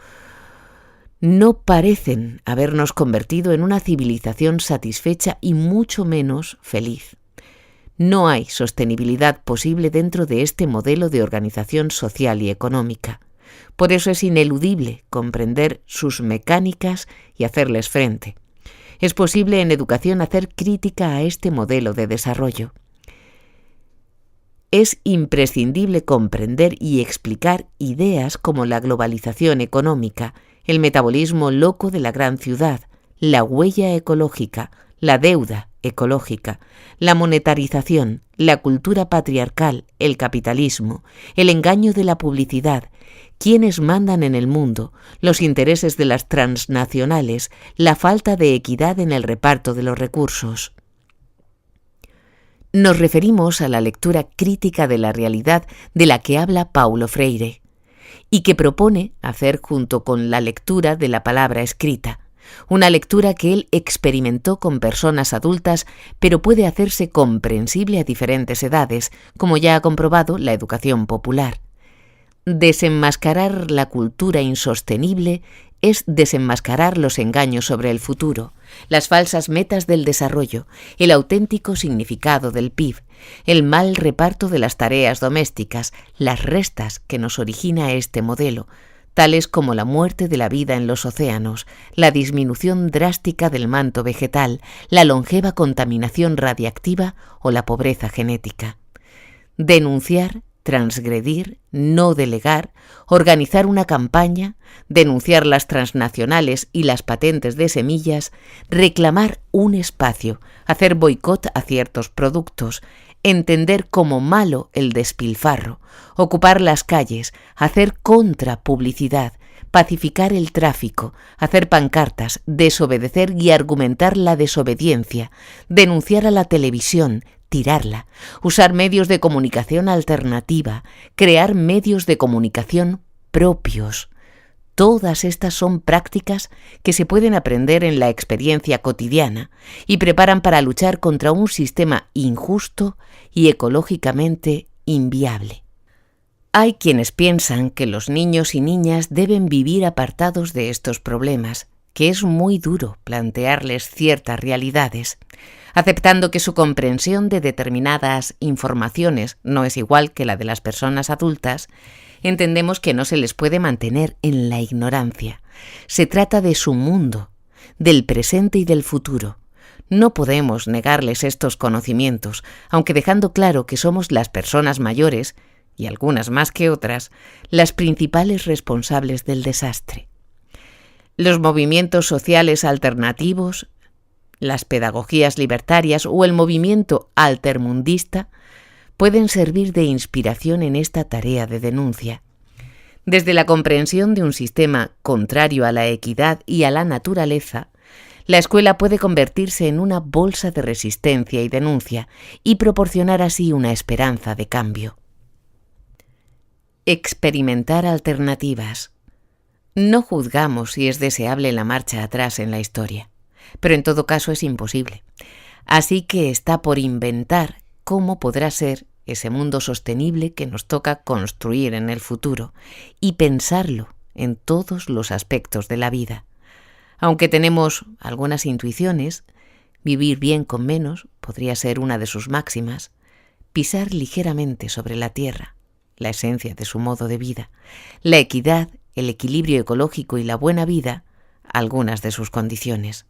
no parecen habernos convertido en una civilización satisfecha y mucho menos feliz. No hay sostenibilidad posible dentro de este modelo de organización social y económica. Por eso es ineludible comprender sus mecánicas y hacerles frente. Es posible en educación hacer crítica a este modelo de desarrollo. Es imprescindible comprender y explicar ideas como la globalización económica, el metabolismo loco de la gran ciudad, la huella ecológica, la deuda ecológica, la monetarización, la cultura patriarcal, el capitalismo, el engaño de la publicidad, quienes mandan en el mundo, los intereses de las transnacionales, la falta de equidad en el reparto de los recursos. Nos referimos a la lectura crítica de la realidad de la que habla Paulo Freire y que propone hacer junto con la lectura de la palabra escrita, una lectura que él experimentó con personas adultas, pero puede hacerse comprensible a diferentes edades, como ya ha comprobado la educación popular. Desenmascarar la cultura insostenible es desenmascarar los engaños sobre el futuro, las falsas metas del desarrollo, el auténtico significado del PIB, el mal reparto de las tareas domésticas, las restas que nos origina este modelo, tales como la muerte de la vida en los océanos, la disminución drástica del manto vegetal, la longeva contaminación radiactiva o la pobreza genética. Denunciar, transgredir, no delegar, organizar una campaña, denunciar las transnacionales y las patentes de semillas, reclamar un espacio, hacer boicot a ciertos productos, entender como malo el despilfarro, ocupar las calles, hacer contrapublicidad, pacificar el tráfico, hacer pancartas, desobedecer y argumentar la desobediencia, denunciar a la televisión, tirarla, usar medios de comunicación alternativa, crear medios de comunicación propios. Todas estas son prácticas que se pueden aprender en la experiencia cotidiana y preparan para luchar contra un sistema injusto y ecológicamente inviable. Hay quienes piensan que los niños y niñas deben vivir apartados de estos problemas, que es muy duro plantearles ciertas realidades, aceptando que su comprensión de determinadas informaciones no es igual que la de las personas adultas. Entendemos que no se les puede mantener en la ignorancia. Se trata de su mundo, del presente y del futuro. No podemos negarles estos conocimientos, aunque dejando claro que somos las personas mayores, y algunas más que otras, las principales responsables del desastre. Los movimientos sociales alternativos, las pedagogías libertarias o el movimiento altermundista pueden servir de inspiración en esta tarea de denuncia. Desde la comprensión de un sistema contrario a la equidad y a la naturaleza, la escuela puede convertirse en una bolsa de resistencia y denuncia y proporcionar así una esperanza de cambio. Experimentar alternativas. No juzgamos si es deseable la marcha atrás en la historia, pero en todo caso es imposible. Así que está por inventar cómo podrá ser ese mundo sostenible que nos toca construir en el futuro y pensarlo en todos los aspectos de la vida. Aunque tenemos algunas intuiciones, vivir bien con menos podría ser una de sus máximas, pisar ligeramente sobre la tierra, la esencia de su modo de vida, la equidad, el equilibrio ecológico y la buena vida, algunas de sus condiciones.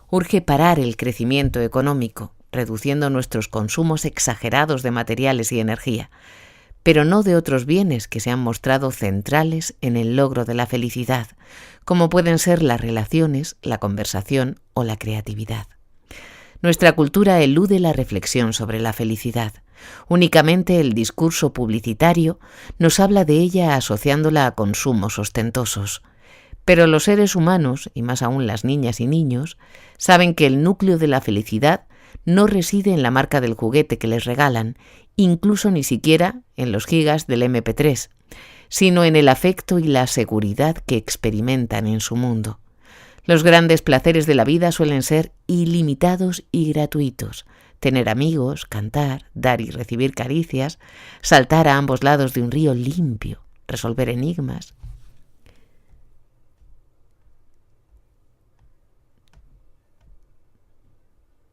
Urge parar el crecimiento económico, reduciendo nuestros consumos exagerados de materiales y energía, pero no de otros bienes que se han mostrado centrales en el logro de la felicidad, como pueden ser las relaciones, la conversación o la creatividad. Nuestra cultura elude la reflexión sobre la felicidad. Únicamente el discurso publicitario nos habla de ella asociándola a consumos ostentosos. Pero los seres humanos, y más aún las niñas y niños, saben que el núcleo de la felicidad no reside en la marca del juguete que les regalan, incluso ni siquiera en los gigas del MP3, sino en el afecto y la seguridad que experimentan en su mundo. Los grandes placeres de la vida suelen ser ilimitados y gratuitos. Tener amigos, cantar, dar y recibir caricias, saltar a ambos lados de un río limpio, resolver enigmas.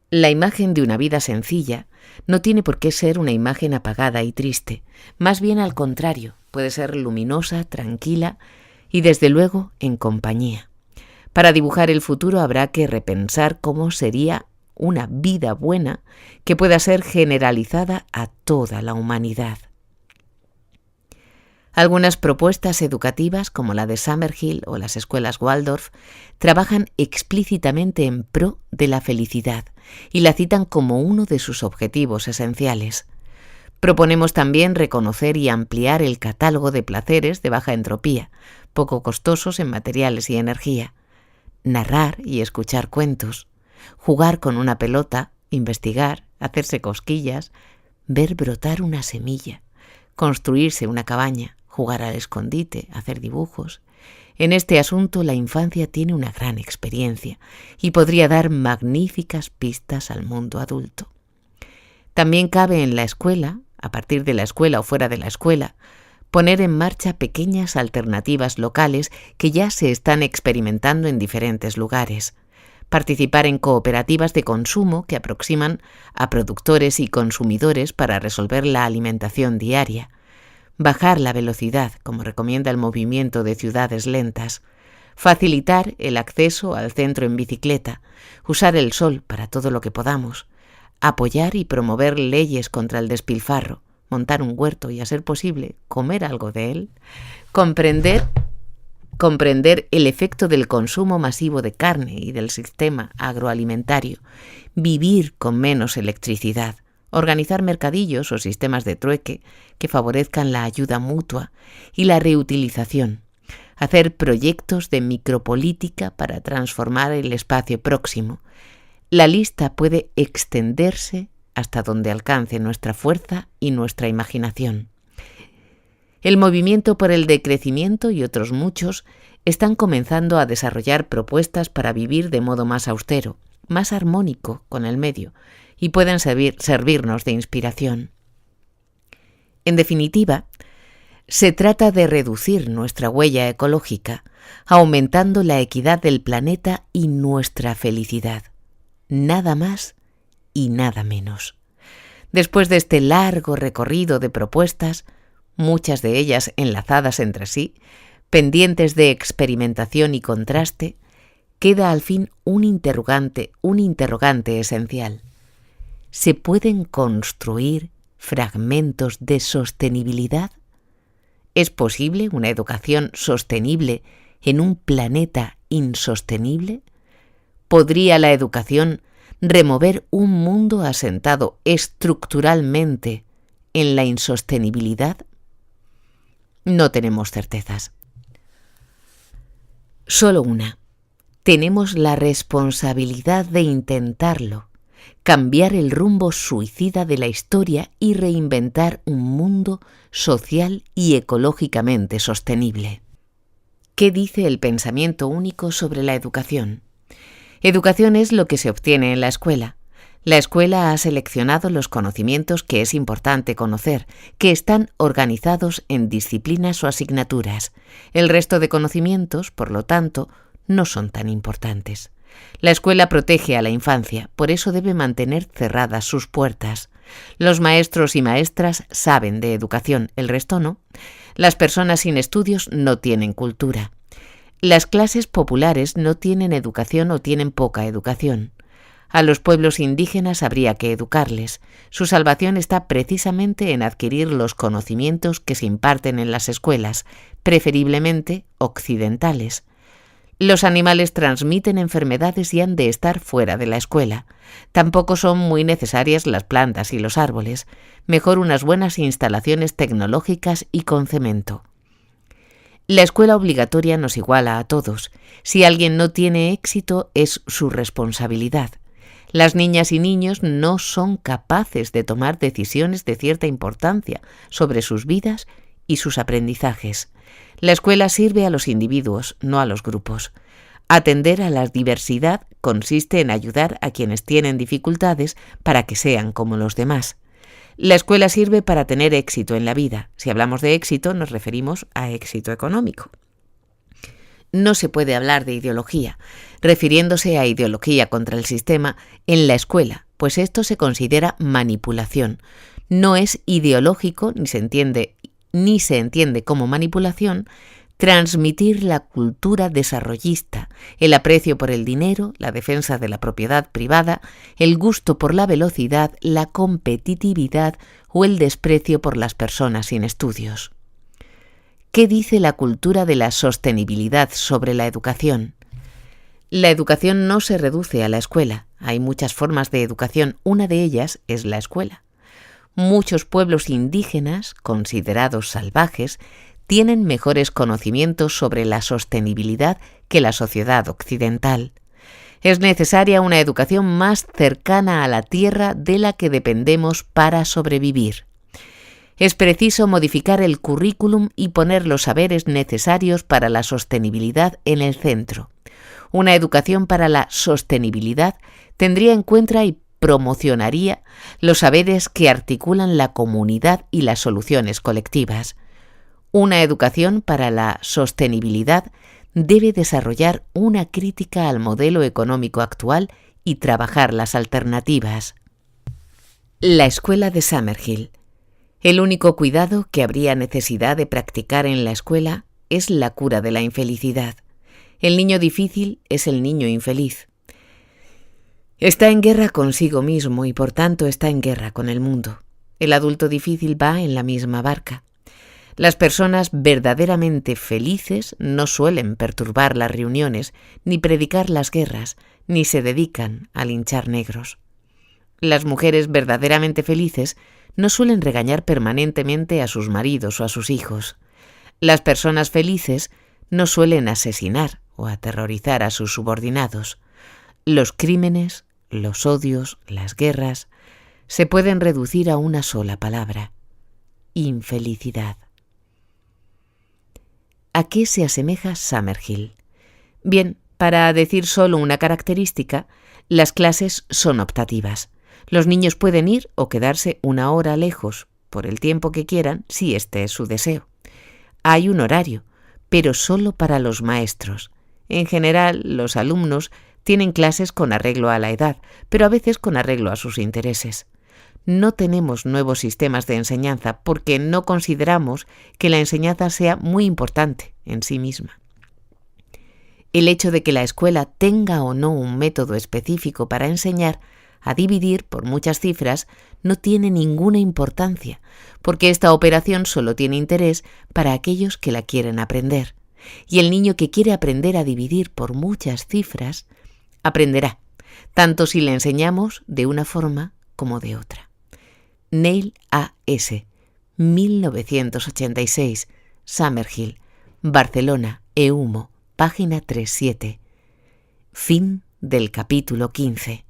La imagen de una vida sencilla no tiene por qué ser una imagen apagada y triste, más bien al contrario, puede ser luminosa, tranquila y desde luego en compañía. Para dibujar el futuro habrá que repensar cómo sería una vida buena que pueda ser generalizada a toda la humanidad. Algunas propuestas educativas, como la de Summerhill o las escuelas Waldorf, trabajan explícitamente en pro de la felicidad y la citan como uno de sus objetivos esenciales. Proponemos también reconocer y ampliar el catálogo de placeres de baja entropía, poco costosos en materiales y energía, narrar y escuchar cuentos, jugar con una pelota, investigar, hacerse cosquillas, ver brotar una semilla, construirse una cabaña, jugar al escondite, hacer dibujos. En este asunto la infancia tiene una gran experiencia y podría dar magníficas pistas al mundo adulto. También cabe en la escuela, a partir de la escuela o fuera de la escuela, poner en marcha pequeñas alternativas locales que ya se están experimentando en diferentes lugares. Participar en cooperativas de consumo que aproximan a productores y consumidores para resolver la alimentación diaria. Bajar la velocidad, como recomienda el movimiento de ciudades lentas. Facilitar el acceso al centro en bicicleta. Usar el sol para todo lo que podamos. Apoyar y promover leyes contra el despilfarro. Montar un huerto y, a ser posible, comer algo de él. Comprender el efecto del consumo masivo de carne y del sistema agroalimentario. Vivir con menos electricidad. Organizar mercadillos o sistemas de trueque que favorezcan la ayuda mutua y la reutilización. Hacer proyectos de micropolítica para transformar el espacio próximo. La lista puede extenderse hasta donde alcance nuestra fuerza y nuestra imaginación. El movimiento por el decrecimiento y otros muchos están comenzando a desarrollar propuestas para vivir de modo más austero, más armónico con el medio, y pueden servirnos de inspiración. En definitiva, se trata de reducir nuestra huella ecológica, aumentando la equidad del planeta y nuestra felicidad. Nada más y nada menos. Después de este largo recorrido de propuestas, muchas de ellas enlazadas entre sí, pendientes de experimentación y contraste, queda al fin un interrogante esencial. ¿Se pueden construir fragmentos de sostenibilidad? ¿Es posible una educación sostenible en un planeta insostenible? ¿Podría la educación remover un mundo asentado estructuralmente en la insostenibilidad? No tenemos certezas. Solo una. Tenemos la responsabilidad de intentarlo, cambiar el rumbo suicida de la historia y reinventar un mundo social y ecológicamente sostenible. ¿Qué dice el pensamiento único sobre la educación? Educación es lo que se obtiene en la escuela. La escuela ha seleccionado los conocimientos que es importante conocer, que están organizados en disciplinas o asignaturas. El resto de conocimientos, por lo tanto, no son tan importantes. La escuela protege a la infancia, por eso debe mantener cerradas sus puertas. Los maestros y maestras saben de educación, el resto no. Las personas sin estudios no tienen cultura. Las clases populares no tienen educación o tienen poca educación. A los pueblos indígenas habría que educarles. Su salvación está precisamente en adquirir los conocimientos que se imparten en las escuelas, preferiblemente occidentales. Los animales transmiten enfermedades y han de estar fuera de la escuela. Tampoco son muy necesarias las plantas y los árboles. Mejor unas buenas instalaciones tecnológicas y con cemento. La escuela obligatoria nos iguala a todos. Si alguien no tiene éxito, es su responsabilidad. Las niñas y niños no son capaces de tomar decisiones de cierta importancia sobre sus vidas y sus aprendizajes. La escuela sirve a los individuos, no a los grupos. Atender a la diversidad consiste en ayudar a quienes tienen dificultades para que sean como los demás. La escuela sirve para tener éxito en la vida. Si hablamos de éxito, nos referimos a éxito económico. No se puede hablar de ideología, refiriéndose a ideología contra el sistema, en la escuela, pues esto se considera manipulación. No es ideológico, ni se entiende como manipulación, transmitir la cultura desarrollista, el aprecio por el dinero, la defensa de la propiedad privada, el gusto por la velocidad, la competitividad o el desprecio por las personas sin estudios. ¿Qué dice la cultura de la sostenibilidad sobre la educación? La educación no se reduce a la escuela. Hay muchas formas de educación. Una de ellas es la escuela. Muchos pueblos indígenas, considerados salvajes, tienen mejores conocimientos sobre la sostenibilidad que la sociedad occidental. Es necesaria una educación más cercana a la tierra de la que dependemos para sobrevivir. Es preciso modificar el currículum y poner los saberes necesarios para la sostenibilidad en el centro. Una educación para la sostenibilidad tendría en cuenta y promocionaría los saberes que articulan la comunidad y las soluciones colectivas. Una educación para la sostenibilidad debe desarrollar una crítica al modelo económico actual y trabajar las alternativas. La escuela de Summerhill. El único cuidado que habría necesidad de practicar en la escuela es la cura de la infelicidad. El niño difícil es el niño infeliz. Está en guerra consigo mismo y por tanto está en guerra con el mundo. El adulto difícil va en la misma barca. Las personas verdaderamente felices no suelen perturbar las reuniones, ni predicar las guerras, ni se dedican a linchar negros. Las mujeres verdaderamente felices no suelen regañar permanentemente a sus maridos o a sus hijos. Las personas felices no suelen asesinar o aterrorizar a sus subordinados. Los crímenes, los odios, las guerras se pueden reducir a una sola palabra: infelicidad. ¿A qué se asemeja Summerhill? Bien, para decir solo una característica, las clases son optativas. Los niños pueden ir o quedarse una hora lejos, por el tiempo que quieran, si este es su deseo. Hay un horario, pero solo para los maestros. En general, los alumnos tienen clases con arreglo a la edad, pero a veces con arreglo a sus intereses. No tenemos nuevos sistemas de enseñanza porque no consideramos que la enseñanza sea muy importante en sí misma. El hecho de que la escuela tenga o no un método específico para enseñar a dividir por muchas cifras no tiene ninguna importancia, porque esta operación solo tiene interés para aquellos que la quieren aprender. Y el niño que quiere aprender a dividir por muchas cifras, aprenderá, tanto si le enseñamos de una forma como de otra. Neil A. S., 1986, Summerhill, Barcelona, EUMO, página 37. Fin del capítulo 15.